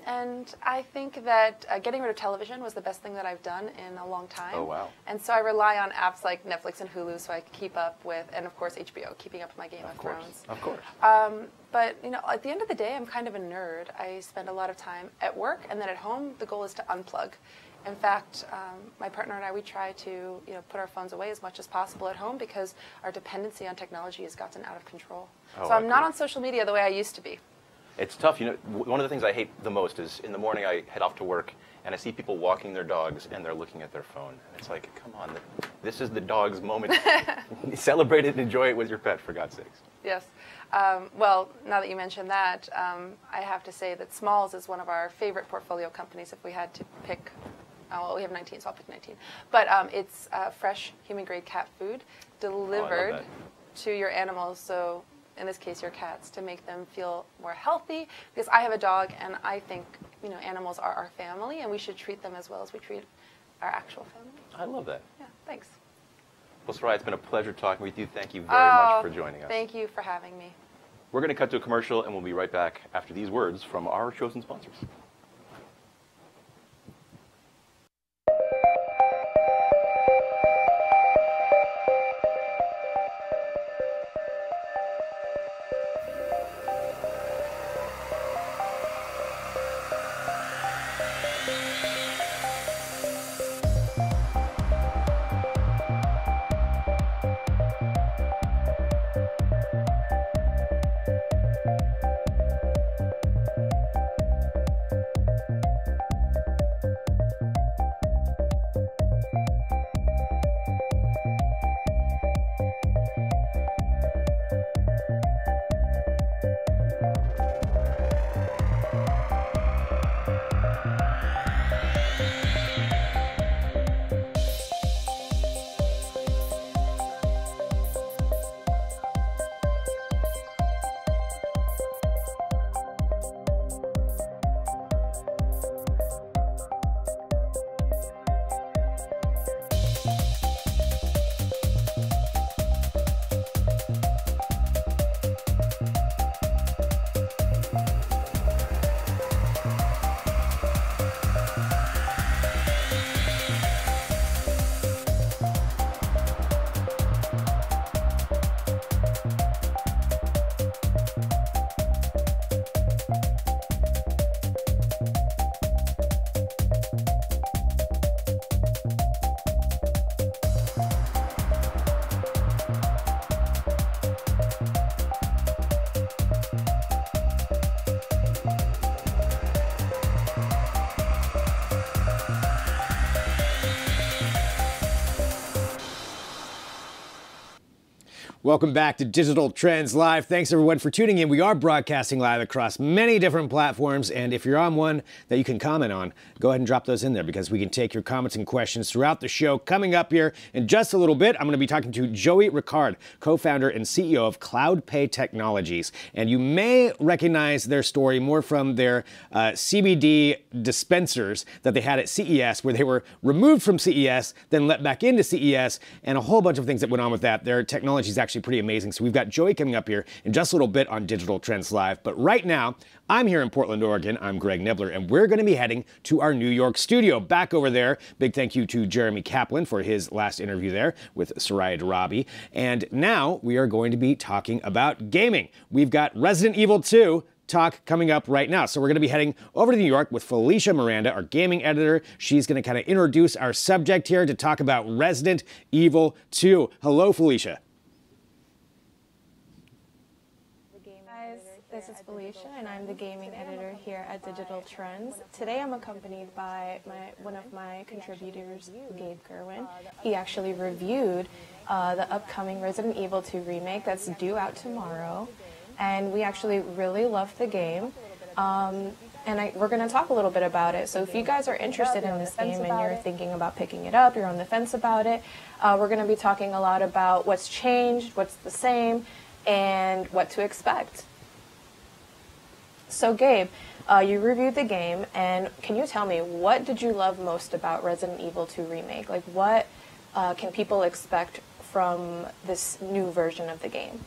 and I think that getting rid of television was the best thing that I've done in a long time. Oh, wow. And so I rely on apps like Netflix and Hulu so I can keep up with, and of course HBO, keeping up with my Game of Thrones. Of course. But, at the end of the day, I'm kind of a nerd. I spend a lot of time at work, and then at home, the goal is to unplug. In fact, my partner and I, we try to put our phones away as much as possible at home because our dependency on technology has gotten out of control. Oh, so I'm not on social media the way I used to be. It's tough. One of the things I hate the most is in the morning I head off to work and I see people walking their dogs and they're looking at their phone. And it's like, come on, this is the dog's moment. Celebrate it and enjoy it with your pet, for God's sakes. Yes. Well, now that you mentioned that, I have to say that Smalls is one of our favorite portfolio companies if we had to pick. Well, we have 19, so I'll pick 19. But it's fresh human-grade cat food delivered to your animals. So in this case, your cats, to make them feel more healthy. Because I have a dog, and I think animals are our family, and we should treat them as well as we treat our actual family. I love that. Yeah, thanks. Well, Soraya, it's been a pleasure talking with you. Thank you very much for joining us. Thank you for having me. We're going to cut to a commercial, and we'll be right back after these words from our chosen sponsors. Welcome back to Digital Trends Live. Thanks everyone for tuning in. We are broadcasting live across many different platforms, and if you're on one that you can comment on, go ahead and drop those in there because we can take your comments and questions throughout the show. Coming up here in just a little bit, I'm going to be talking to Joey Ricard, co-founder and CEO of CloudPay Technologies. And you may recognize their story more from their CBD dispensers that they had at CES, where they were removed from CES, then let back into CES, and a whole bunch of things that went on with that. Their technology is actually pretty amazing. So we've got Joey coming up here in just a little bit on Digital Trends Live. But right now, I'm here in Portland, Oregon. I'm Greg Nibbler, and we're going to be heading to our New York studio. Back over there, big thank you to Jeremy Kaplan for his last interview there with Soraya Darabi. And now we are going to be talking about gaming. We've got Resident Evil 2 talk coming up right now. So we're going to be heading over to New York with Felicia Miranda, our gaming editor. She's going to kind of introduce our subject here to talk about Resident Evil 2. Hello, Felicia. This is Felicia, and I'm the gaming editor here at Digital Trends. Today I'm accompanied by one of my contributors, Gabe Gerwin. He actually reviewed the upcoming Resident Evil 2 remake that's due out tomorrow, and we actually really loved the game. We're going to talk a little bit about it. So if you guys are interested in this game and you're thinking about picking it up, you're on the fence about it, we're going to be talking a lot about what's changed, what's the same, and what to expect. So Gabe, you reviewed the game, and can you tell me, what did you love most about Resident Evil 2 Remake? Like, what can people expect from this new version of the game?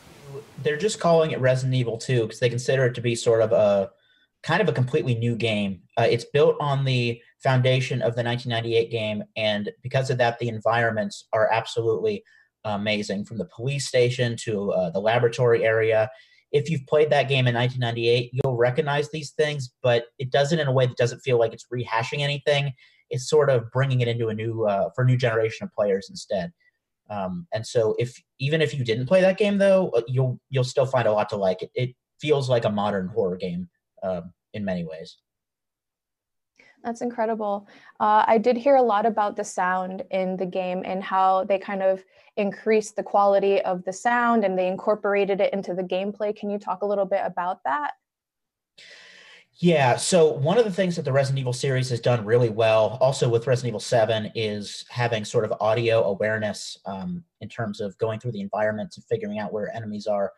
They're just calling it Resident Evil 2 because they consider it to be sort of a kind of a completely new game. It's built on the foundation of the 1998 game, and because of that, the environments are absolutely amazing, from the police station to the laboratory area. If you've played that game in 1998, you'll recognize these things, but it does it in a way that doesn't feel like it's rehashing anything. It's sort of bringing it into a new, for a new generation of players instead. And so even if you didn't play that game, though, you'll still find a lot to like. It feels like a modern horror game in many ways. That's incredible. I did hear a lot about the sound in the game and how they kind of increased the quality of the sound and they incorporated it into the gameplay. Can you talk a little bit about that? Yeah, so one of the things that the Resident Evil series has done really well, also with Resident Evil 7, is having sort of audio awareness in terms of going through the environments and figuring out where enemies are.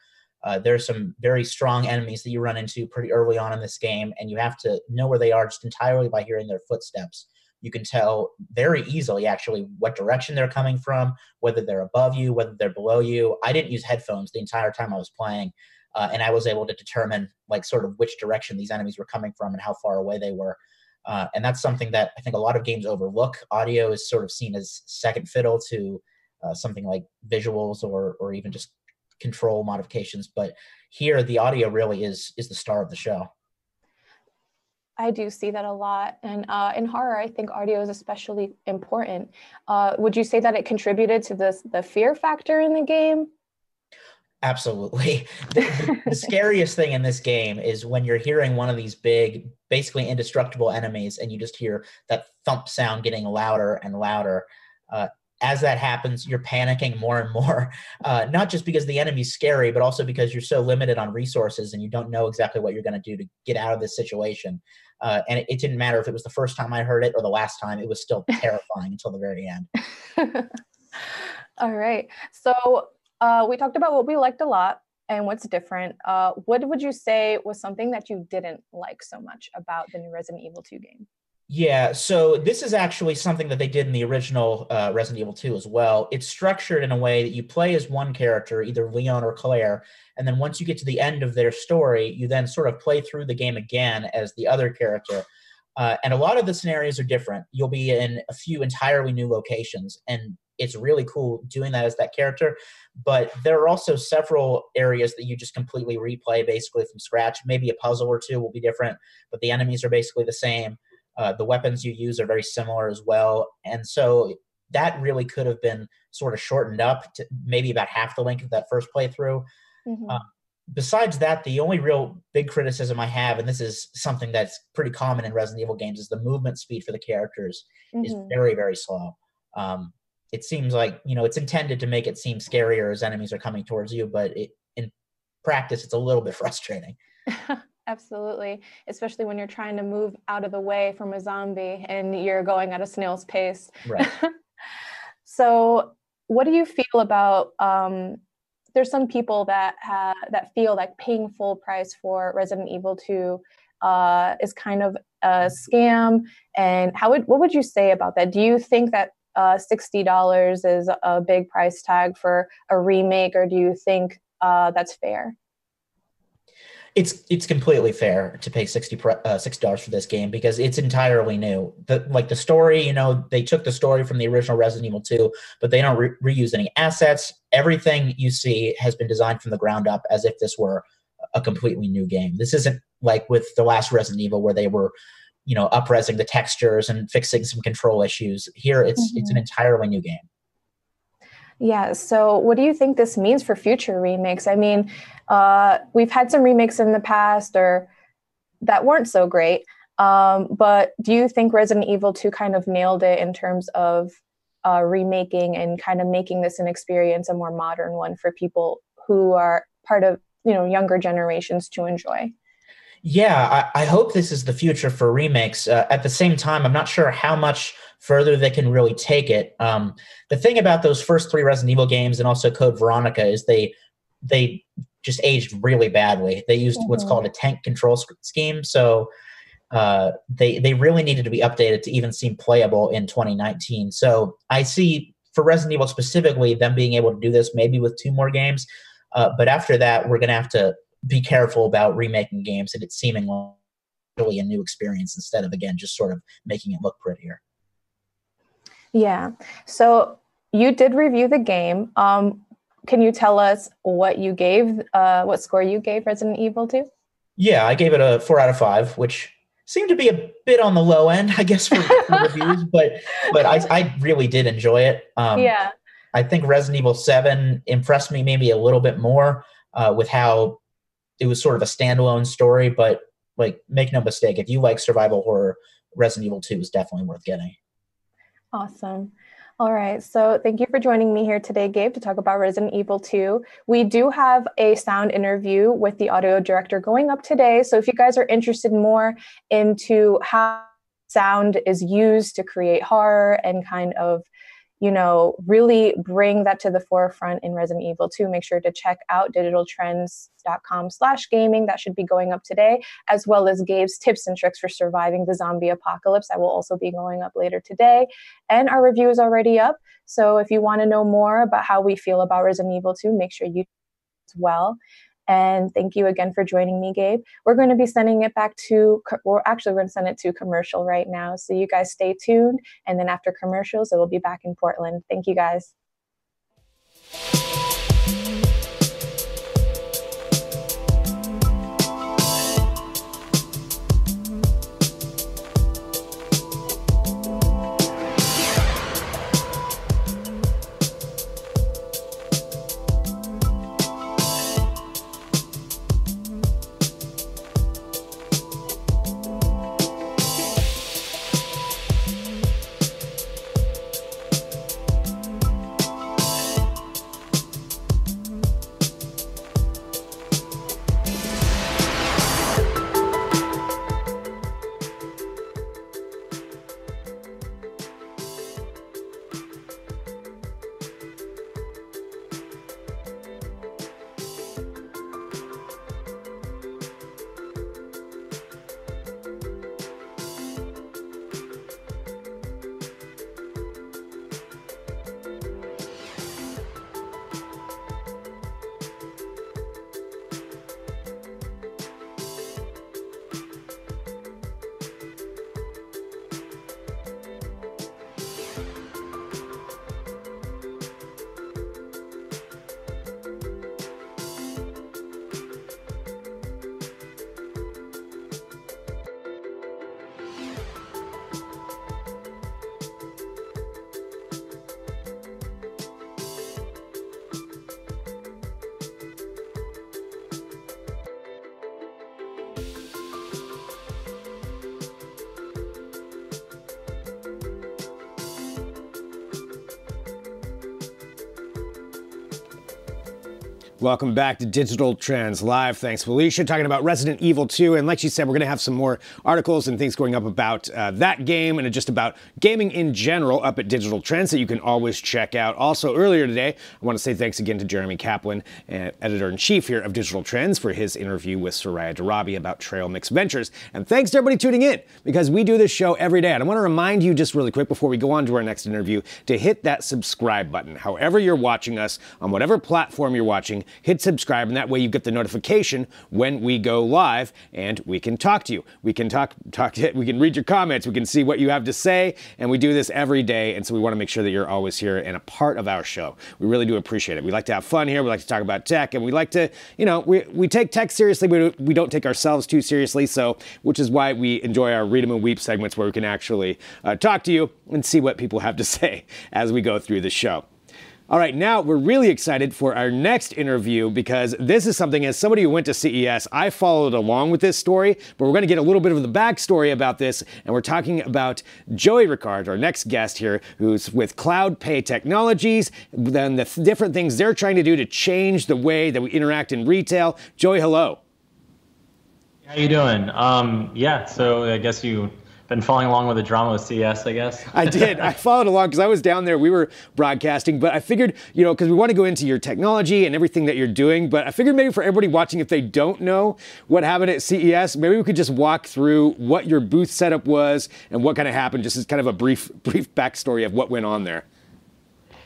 There's some very strong enemies that you run into pretty early on in this game, and you have to know where they are just entirely by hearing their footsteps. You can tell very easily, actually, what direction they're coming from, whether they're above you, whether they're below you. I didn't use headphones the entire time I was playing, and I was able to determine, like, sort of which direction these enemies were coming from and how far away they were. And that's something that I think a lot of games overlook. Audio is sort of seen as second fiddle to something like visuals or even just control modifications, but here the audio really is the star of the show. I do see that a lot, and in horror I think audio is especially important. Would you say that it contributed to the fear factor in the game? Absolutely. The scariest thing in this game is when you're hearing one of these big, basically indestructible enemies, and you just hear that thump sound getting louder and louder. As that happens, you're panicking more and more, not just because the enemy's scary, but also because you're so limited on resources and you don't know exactly what you're going to do to get out of this situation. And it didn't matter if it was the first time I heard it or the last time, it was still terrifying until the very end. All right. So we talked about what we liked a lot and what's different. What would you say was something that you didn't like so much about the new Resident Evil 2 game? Yeah, so this is actually something that they did in the original Resident Evil 2 as well. It's structured in a way that you play as one character, either Leon or Claire, and then once you get to the end of their story, you then sort of play through the game again as the other character. And a lot of the scenarios are different. You'll be in a few entirely new locations, and it's really cool doing that as that character. But there are also several areas that you just completely replay basically from scratch. Maybe a puzzle or two will be different, but the enemies are basically the same. The weapons you use are very similar as well. And so that really could have been sort of shortened up to maybe about half the length of that first playthrough. Mm-hmm. Besides that, the only real big criticism I have, and this is something that's pretty common in Resident Evil games, is the movement speed for the characters is very, very slow. It seems like, it's intended to make it seem scarier as enemies are coming towards you, but in practice, it's a little bit frustrating. Absolutely, especially when you're trying to move out of the way from a zombie and you're going at a snail's pace. Right. So what do you feel about, there's some people that feel like paying full price for Resident Evil 2 is kind of a scam. And what would you say about that? Do you think that $60 is a big price tag for a remake, or do you think that's fair? It's completely fair to pay $60 for this game because it's entirely new. The story, they took the story from the original Resident Evil 2, but they don't reuse any assets. Everything you see has been designed from the ground up as if this were a completely new game. This isn't like with the last Resident Evil where they were, up-resing the textures and fixing some control issues. Here, it's an entirely new game. Yeah, so what do you think this means for future remakes? I mean, we've had some remakes in the past or that weren't so great, but do you think Resident Evil 2 kind of nailed it in terms of remaking and kind of making this an experience, a more modern one for people who are part of, younger generations to enjoy? Yeah, I hope this is the future for remakes. At the same time, I'm not sure how much further they can really take it. The thing about those first 3 Resident Evil games and also Code Veronica is they just aged really badly. They used what's called a tank control scheme, so they really needed to be updated to even seem playable in 2019. So I see, for Resident Evil specifically, them being able to do this maybe with 2 more games. But after that, we're going to have to be careful about remaking games and it seeming really a new experience instead of, again, just sort of making it look prettier. Yeah. So you did review the game. Can you tell us what you gave, what score you gave Resident Evil 2? Yeah, I gave it a 4 out of 5, which seemed to be a bit on the low end, I guess, for reviews, but I really did enjoy it. Yeah. I think Resident Evil 7 impressed me maybe a little bit more with how it was sort of a standalone story, but like, make no mistake, if you like survival horror, Resident Evil 2 is definitely worth getting. Awesome. All right. So thank you for joining me here today, Gabe, to talk about Resident Evil 2. We do have a sound interview with the audio director going up today. So if you guys are interested more into how sound is used to create horror and kind of, really bring that to the forefront in Resident Evil 2, make sure to check out digitaltrends.com/gaming. That should be going up today, as well as Gabe's tips and tricks for surviving the zombie apocalypse. That will also be going up later today. And our review is already up. So if you want to know more about how we feel about Resident Evil 2, make sure you as well. And thank you again for joining me, Gabe. We're going to be sending it back to, we're going to send it to commercial right now. So you guys stay tuned. And then after commercials, it will be back in Portland. Thank you, guys. Welcome back to Digital Trends Live. Thanks, Felicia, talking about Resident Evil 2. And like she said, we're going to have some more articles and things going up about that game and just about gaming in general up at Digital Trends that you can always check out. Also, earlier today, I want to say thanks again to Jeremy Kaplan, editor-in-chief here of Digital Trends, for his interview with Soraya Darabi about Trail Mix Ventures. And thanks to everybody tuning in, because we do this show every day. And I want to remind you just really quick before we go on to our next interview to hit that subscribe button. However you're watching us, on whatever platform you're watching, hit subscribe, and that way you get the notification when we go live, and we can talk to you. We can we can read your comments, we can see what you have to say, and we do this every day, and so we want to make sure that you're always here and a part of our show. We really do appreciate it. We like to have fun here, we like to talk about tech, and we like to, you know, we take tech seriously, but we don't take ourselves too seriously, so, which is why we enjoy our Read 'em and Weep segments where we can actually talk to you and see what people have to say as we go through the show. All right, now we're really excited for our next interview because this is something, as somebody who went to CES, I followed along with this story, but we're going to get a little bit of the backstory about this, and we're talking about Joey Ricard, our next guest here, who's with Cloud Pay Technologies, then the different things they're trying to do to change the way that we interact in retail. Joey, hello. How you doing? Yeah, so I guess you been following along with the drama with CES, I guess. I did. I followed along because I was down there. We were broadcasting, but I figured, you know, because we want to go into your technology and everything that you're doing, but I figured maybe for everybody watching, if they don't know what happened at CES, maybe we could just walk through what your booth setup was and what kind of happened, just as kind of a brief backstory of what went on there.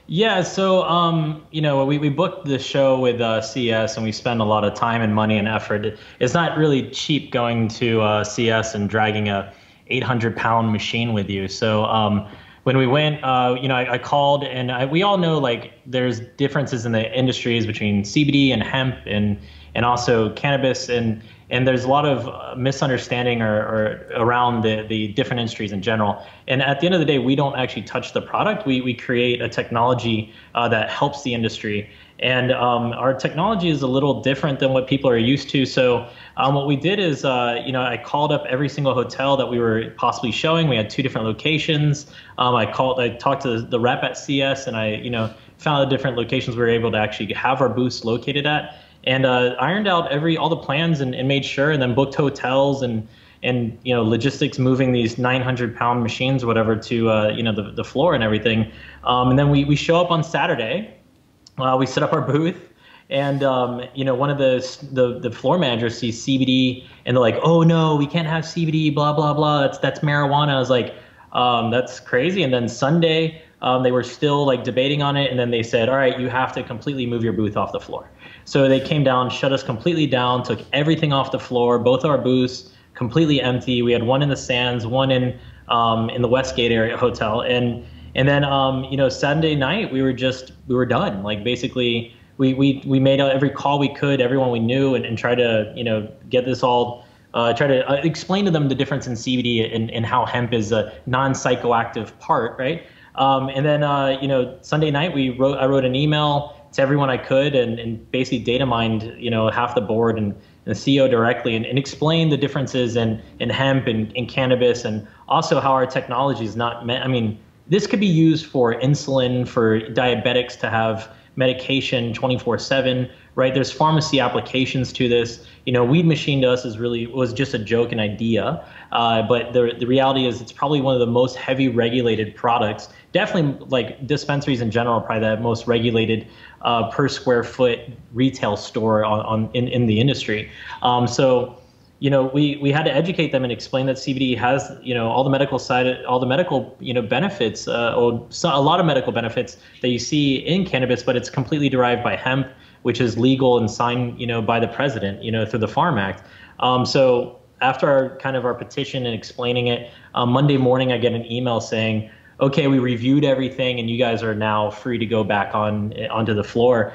Yeah, so, you know, we booked the show with CES, and we spend a lot of time and money and effort. It's not really cheap going to CES and dragging a 800-pound machine with you. So when we went, you know, I called, and we all know, like, there's differences in the industries between CBD and hemp and also cannabis, and there's a lot of misunderstanding or around the different industries in general. And at the end of the day, we don't actually touch the product. We create a technology that helps the industry. And our technology is a little different than what people are used to. So what we did is, you know, I called up every single hotel that we were possibly showing. We had 2 different locations. I talked to the rep at CS, and I, you know, found the different locations we were able to actually have our booths located at, and ironed out all the plans and made sure, and then booked hotels and you know, logistics, moving these 900-pound machines or whatever to you know, the floor and everything. And then we show up on Saturday. We set up our booth, and you know, one of the floor managers sees CBD, and they're like, "Oh no, we can't have CBD, blah blah blah. That's marijuana." I was like, "That's crazy." And then Sunday, they were still like debating on it, and then they said, "All right, you have to completely move your booth off the floor." So they came down, shut us completely down, took everything off the floor, both our booths completely empty. We had one in the Sands, one in the Westgate area hotel, and then you know, Sunday night we were done. Like, basically we made every call we could, everyone we knew, and try to, you know, get this all, try to explain to them the difference in CBD and how hemp is a non-psychoactive part, right? And then you know, Sunday night I wrote an email to everyone I could, and basically data mined, you know, half the board and the CEO directly, and explain the differences in hemp and cannabis, and also how our technology is not meant. I mean, this could be used for insulin, for diabetics to have medication 24/7, right? There's pharmacy applications to this. You know, weed machine to us was just a joke, an idea, but the reality is it's probably one of the most heavy regulated products. Definitely, like, dispensaries in general, probably the most regulated per square foot retail store in the industry. So, you know, we had to educate them and explain that CBD has, you know, all the medical you know, benefits, or a lot of medical benefits that you see in cannabis, but it's completely derived by hemp, which is legal and signed, you know, by the president, you know, through the Farm Act. So after our petition and explaining it, Monday morning I get an email saying, okay, we reviewed everything and you guys are now free to go back onto the floor.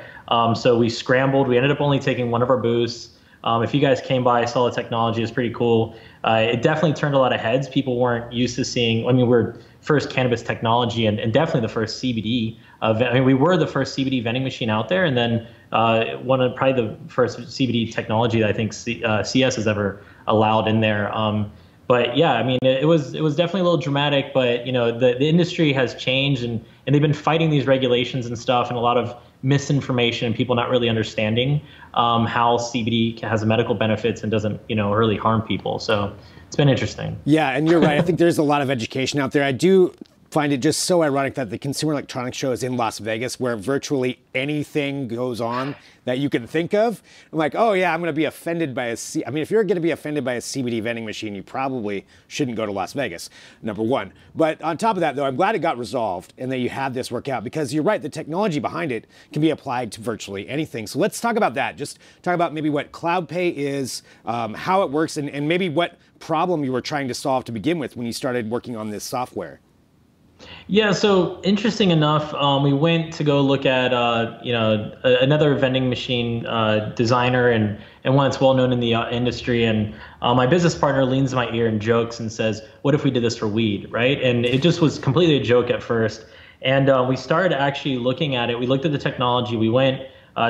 So we scrambled. We ended up only taking one of our booths. If you guys came by, saw the technology, it's pretty cool. It definitely turned a lot of heads. People weren't used to seeing, I mean, we're first cannabis technology and definitely the first CBD. We were the first CBD vending machine out there, and then probably the first CBD technology that I think CS has ever allowed in there. But yeah, I mean, it was definitely a little dramatic, but you know, the industry has changed, and they've been fighting these regulations and stuff, and a lot of misinformation and people not really understanding how CBD has medical benefits and doesn't, you know, really harm people. So it's been interesting. Yeah, and you're right. I think there's a lot of education out there. I do find it just so ironic that the Consumer Electronics Show is in Las Vegas, where virtually anything goes on that you can think of. I'm like, oh yeah, I'm going to be offended by I mean, if you're going to be offended by a CBD vending machine, you probably shouldn't go to Las Vegas, number one. But on top of that, though, I'm glad it got resolved and that you had this work out, because you're right, the technology behind it can be applied to virtually anything. So let's talk about that. Just talk about maybe what CloudPay is, how it works, and maybe what problem you were trying to solve to begin with when you started working on this software. Yeah, so interesting enough, we went to go look at another vending machine designer and one that's well known in the industry. And my business partner leans in my ear and jokes and says, "What if we did this for weed?" Right? And it just was completely a joke at first. And we started actually looking at it. We looked at the technology. We went,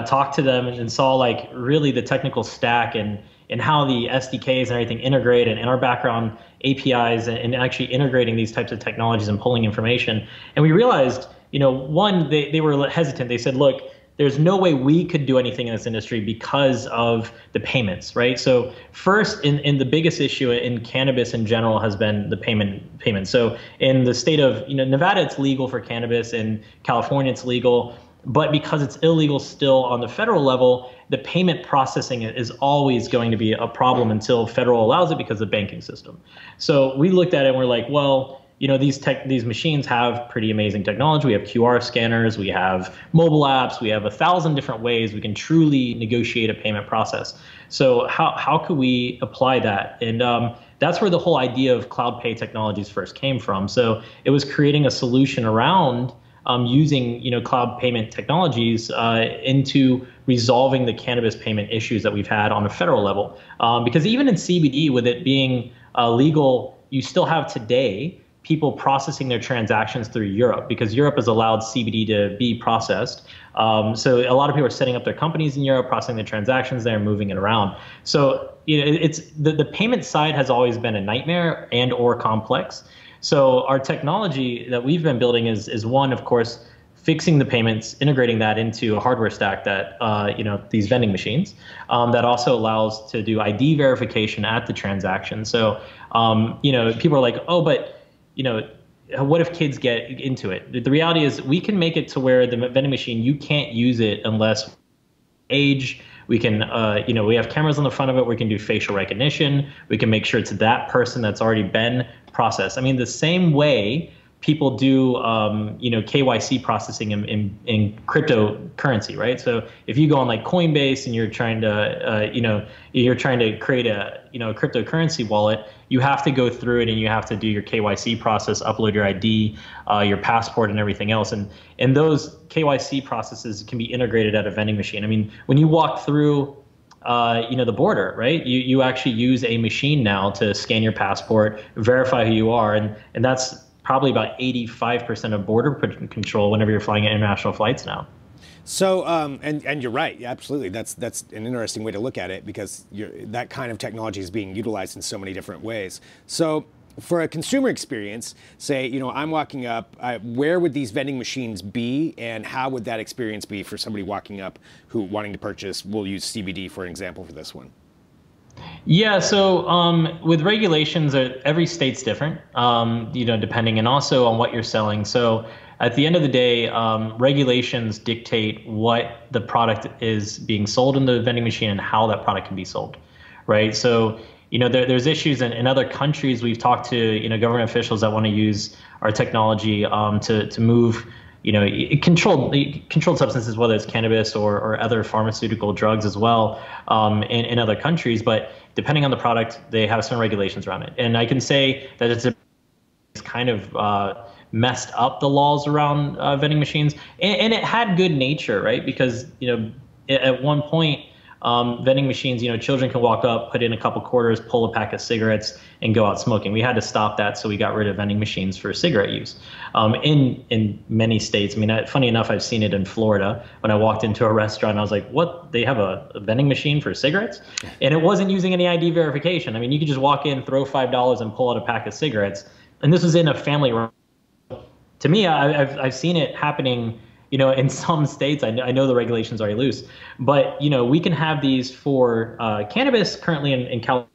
talked to them, and saw like really the technical stack and how the SDKs and everything integrate, and in our background, APIs and actually integrating these types of technologies and pulling information. And we realized, one, they were hesitant. They said, look, there's no way we could do anything in this industry because of the payments, right? So first, in the biggest issue in cannabis in general has been the payment. So in the state of, Nevada, it's legal for cannabis. In California, it's legal. But because it's illegal still on the federal level, the payment processing is always going to be a problem until federal allows it because of the banking system. So we looked at it and we're like, well, these machines have pretty amazing technology. We have QR scanners, we have mobile apps, we have 1,000 different ways we can truly negotiate a payment process. So how could we apply that? And that's where the whole idea of CloudPay technologies first came from. So it was creating a solution around using cloud payment technologies into resolving the cannabis payment issues that we've had on a federal level. Because even in CBD, with it being legal, you still have today people processing their transactions through Europe, because Europe has allowed CBD to be processed. So a lot of people are setting up their companies in Europe, processing their transactions there, and moving it around. So it's the payment side has always been a nightmare and or complex. So our technology that we've been building is one, of course, fixing the payments, integrating that into a hardware stack that, these vending machines, that also allows to do ID verification at the transaction. So, people are like, oh, but, what if kids get into it? The reality is we can make it to where the vending machine, you can't use it unless age. We can, we have cameras on the front of it. We can do facial recognition. We can make sure it's that person that's already been processed. I mean, the same way people do, KYC processing in cryptocurrency, right? So if you go on like Coinbase and you're trying to create a cryptocurrency wallet, you have to go through it and you have to do your KYC process, upload your ID, your passport, and everything else. And those KYC processes can be integrated at a vending machine. I mean, when you walk through the border, right? You actually use a machine now to scan your passport, verify who you are, and that's probably about 85% of border control whenever you're flying international flights now. So, and you're right, absolutely. That's an interesting way to look at it, because that kind of technology is being utilized in so many different ways. So, for a consumer experience, say, I'm walking up, where would these vending machines be, and how would that experience be for somebody walking up who wanting to purchase? We'll use CBD for an example for this one. Yeah, so with regulations, every state's different, depending, and also on what you're selling. So at the end of the day, regulations dictate what the product is being sold in the vending machine and how that product can be sold, right? So there's issues in other countries. We've talked to government officials that want to use our technology to move controlled substances, whether it's cannabis or other pharmaceutical drugs as well, in other countries. But depending on the product, they have some regulations around it. And I can say that it's kind of messed up the laws around vending machines, and it had good nature, right? Because at one point, vending machines, children can walk up, put in a couple quarters, pull a pack of cigarettes, and go out smoking. We had to stop that, so we got rid of vending machines for cigarette use. In many states, I mean, funny enough, I've seen it in Florida. When I walked into a restaurant, I was like, what? They have a vending machine for cigarettes? And it wasn't using any ID verification. I mean, you could just walk in, throw $5, and pull out a pack of cigarettes. And this was in a family restaurant. To me, I've seen it happening in some states. I know the regulations are loose, but we can have these for cannabis currently in California.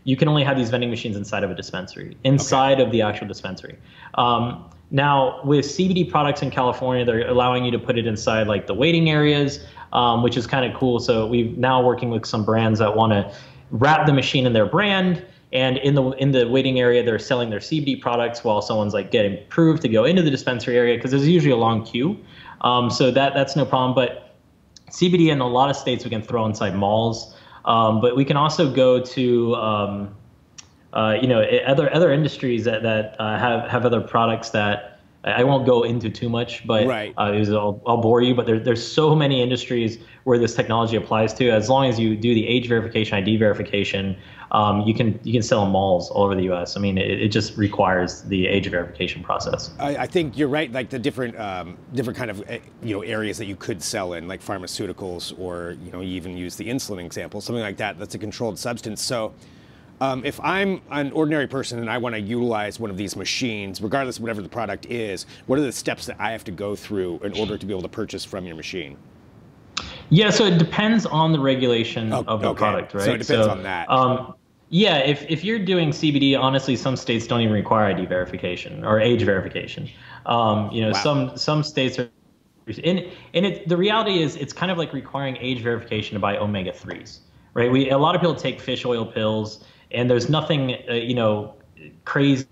you can only have these vending machines inside of a dispensary, of the actual dispensary. Now, with CBD products in California, they're allowing you to put it inside like the waiting areas, which is kind of cool. So we've now working with some brands that want to wrap the machine in their brand, and in the waiting area, they're selling their CBD products while someone's like getting approved to go into the dispensary area, because there's usually a long queue. So that's no problem. But CBD in a lot of states we can throw inside malls, but we can also go to other industries that have other products that I won't go into too much, but I'll bore you. But there's so many industries where this technology applies to. As long as you do the age verification, ID verification, you can sell in malls all over the U.S. I mean, it just requires the age verification process. I think you're right. Like the different kind of areas that you could sell in, like pharmaceuticals, or you even use the insulin example, something like that. That's a controlled substance. So. If I'm an ordinary person and I want to utilize one of these machines, regardless of whatever the product is, what are the steps that I have to go through in order to be able to purchase from your machine? Yeah, so it depends on the regulation of the product, right? So it depends on that. Yeah, if you're doing CBD, honestly, some states don't even require ID verification or age verification. Some states are, the reality is it's kind of like requiring age verification to buy omega-3s, right? A lot of people take fish oil pills. And there's nothing, crazy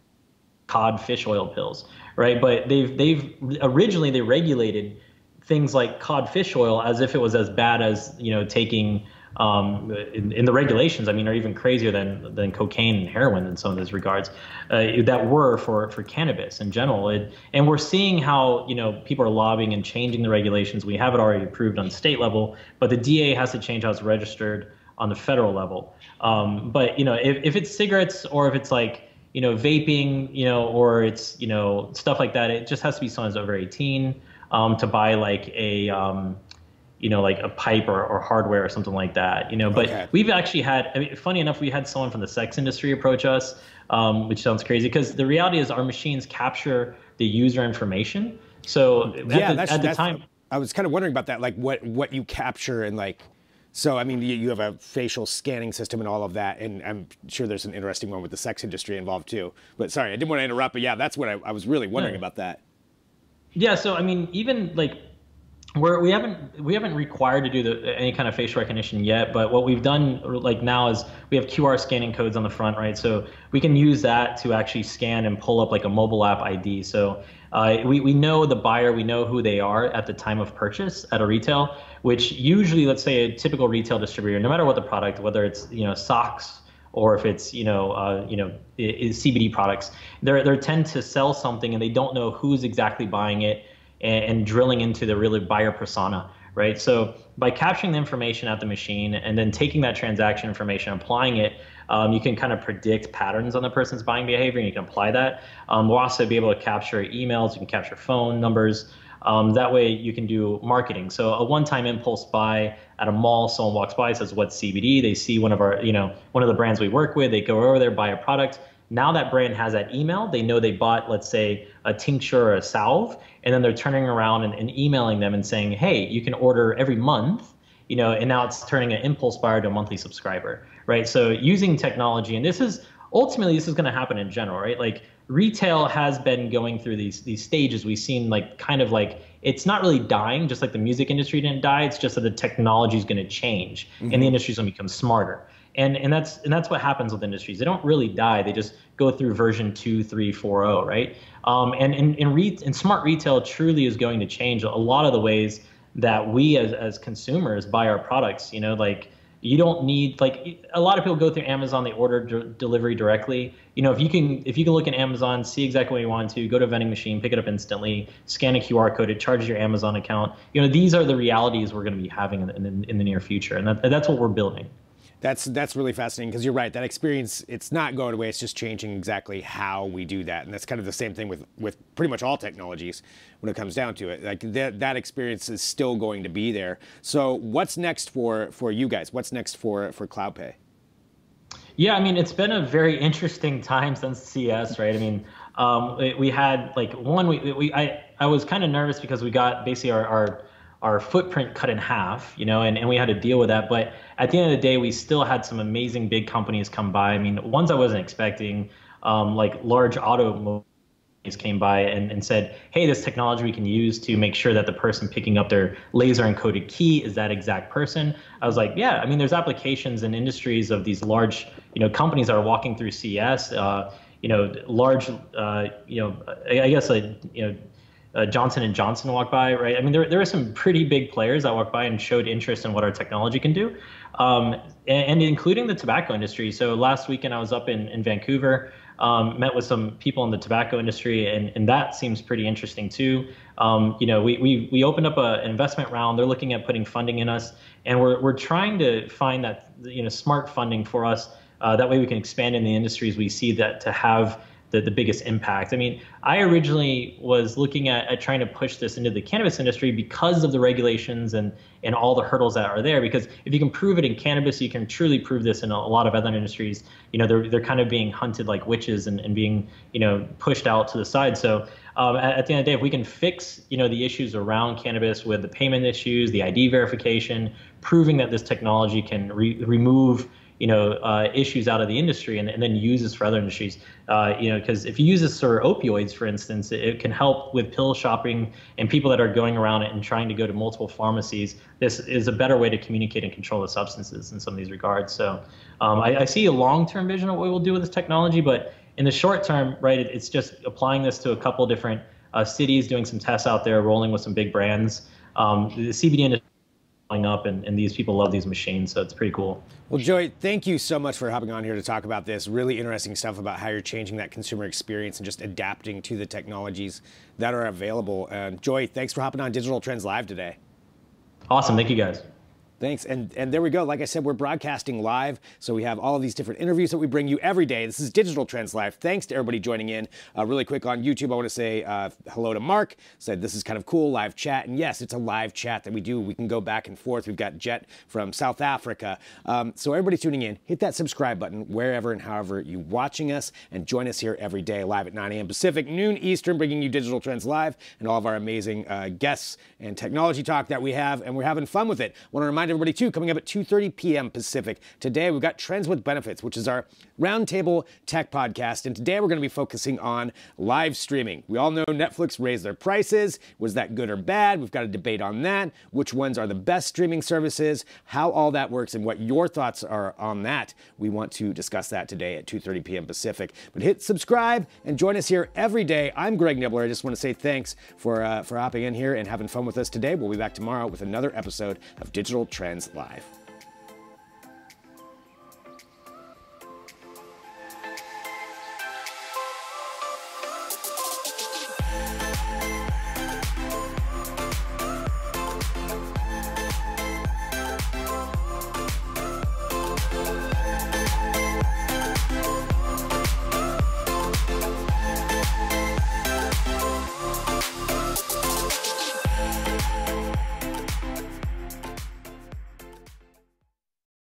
cod fish oil pills, right? But they've originally they regulated things like cod fish oil as if it was as bad as taking in the regulations. I mean, are even crazier than cocaine and heroin in some of those regards that were for cannabis in general. And we're seeing how people are lobbying and changing the regulations. We have it already approved on the state level, but the DA has to change how it's registered on the federal level. But if it's cigarettes, or if it's like vaping, or it's stuff like that, it just has to be someone who's over 18 to buy like a like a pipe or hardware or something like that. But we've actually had, funny enough, we had someone from the sex industry approach us, which sounds crazy, because the reality is our machines capture the user information. So at the time, I was kind of wondering about that, like what you capture and like. So, I mean, you have a facial scanning system and all of that, and I'm sure there's an interesting one with the sex industry involved too. But sorry, I didn't want to interrupt, but yeah, that's what I was really wondering about that. Yeah, so I mean, even like we haven't required to do any kind of facial recognition yet, but what we've done like now is we have QR scanning codes on the front, right? So we can use that to actually scan and pull up like a mobile app ID. So we know the buyer, we know who they are at the time of purchase at a retail, which usually, let's say a typical retail distributor, no matter what the product, whether it's socks or if it's CBD products, they tend to sell something and they don't know who's exactly buying it and drilling into the really buyer persona, right? So by capturing the information at the machine and then taking that transaction information, applying it, you can kind of predict patterns on the person's buying behavior, and you can apply that. We'll also be able to capture emails, you can capture phone numbers. That way you can do marketing. So a one-time impulse buy at a mall, someone walks by, says, what's CBD? They see one of the brands we work with, they go over there, buy a product. Now that brand has that email, they know they bought, let's say, a tincture or a salve, and then they're turning around and emailing them and saying, hey, you can order every month, and now it's turning an impulse buyer to a monthly subscriber, right? So using technology, and this is going to happen in general, right? Like retail has been going through these stages. We've seen it's not really dying, just like the music industry didn't die. It's just that the technology is going to change, and the industry is going to become smarter. And that's what happens with industries. They don't really die. They just go through version 2, 3, 4.0, right? And smart retail truly is going to change a lot of the ways that we as consumers buy our products. You don't need, a lot of people go through Amazon, they order delivery directly. If you can look at Amazon, see exactly what you want to, go to a vending machine, pick it up instantly, scan a QR code, it charges your Amazon account. These are the realities we're going to be having in the near future, and that's what we're building. That's really fascinating, because you're right. That experience, it's not going away. It's just changing exactly how we do that. And that's kind of the same thing with pretty much all technologies when it comes down to it. Like that experience is still going to be there. So what's next for you guys? What's next for CloudPay? Yeah, I mean, it's been a very interesting time since CES, right? I mean, we had I was kind of nervous because we got basically our footprint cut in half, you know, and we had to deal with that. But at the end of the day, we still had some amazing big companies come by. I mean, ones I wasn't expecting, like large auto came by and said, hey, this technology we can use to make sure that the person picking up their laser encoded key is that exact person. I was like, yeah, I mean, there's applications and industries of these large, you know, companies that are walking through CES, you know, large, you know, I guess like, you know, Johnson & Johnson walked by, right? I mean, there are some pretty big players that walked by and showed interest in what our technology can do, and including the tobacco industry. So last weekend I was up in Vancouver, met with some people in the tobacco industry, and that seems pretty interesting too. You know, we opened up an investment round. They're looking at putting funding in us, and we're trying to find that, you know, smart funding for us. That way we can expand in the industries we see that to have the biggest impact. I mean, I originally was looking at trying to push this into the cannabis industry because of the regulations and all the hurdles that are there. Because if you can prove it in cannabis, you can truly prove this in a lot of other industries. You know, they're kind of being hunted like witches and being, you know, pushed out to the side. So at the end of the day, if we can fix, you know, the issues around cannabis with the payment issues, the ID verification, proving that this technology can remove, you know, issues out of the industry and then use this for other industries. You know, because if you use this for opioids, for instance, it can help with pill shopping and people that are going around it and trying to go to multiple pharmacies. This is a better way to communicate and control the substances in some of these regards. So I see a long-term vision of what we'll do with this technology, but in the short term, right, it's just applying this to a couple different cities, doing some tests out there, rolling with some big brands. The CBD industry up and these people love these machines, so it's pretty cool. Well, Joey, thank you so much for hopping on here to talk about this really interesting stuff about how you're changing that consumer experience and just adapting to the technologies that are available. And Joey, thanks for hopping on Digital Trends Live today. Awesome, thank you guys. Thanks. And there we go. Like I said, we're broadcasting live. So we have all of these different interviews that we bring you every day. This is Digital Trends Live. Thanks to everybody joining in. Really quick on YouTube, I want to say hello to Mark. Said this is kind of cool, live chat. And yes, it's a live chat that we do. We can go back and forth. We've got Jet from South Africa. So everybody tuning in, hit that subscribe button wherever and however you're watching us. And join us here every day live at 9 a.m. Pacific, noon Eastern, bringing you Digital Trends Live and all of our amazing guests and technology talk that we have. And we're having fun with it. I want to remind everybody, too, coming up at 2:30 p.m. Pacific. Today, we've got Trends with Benefits, which is our roundtable tech podcast. And today, we're going to be focusing on live streaming. We all know Netflix raised their prices. Was that good or bad? We've got a debate on that. Which ones are the best streaming services? How all that works and what your thoughts are on that. We want to discuss that today at 2:30 p.m. Pacific. But hit subscribe and join us here every day. I'm Greg Nibbler. I just want to say thanks for hopping in here and having fun with us today. We'll be back tomorrow with another episode of Digital Trends Live.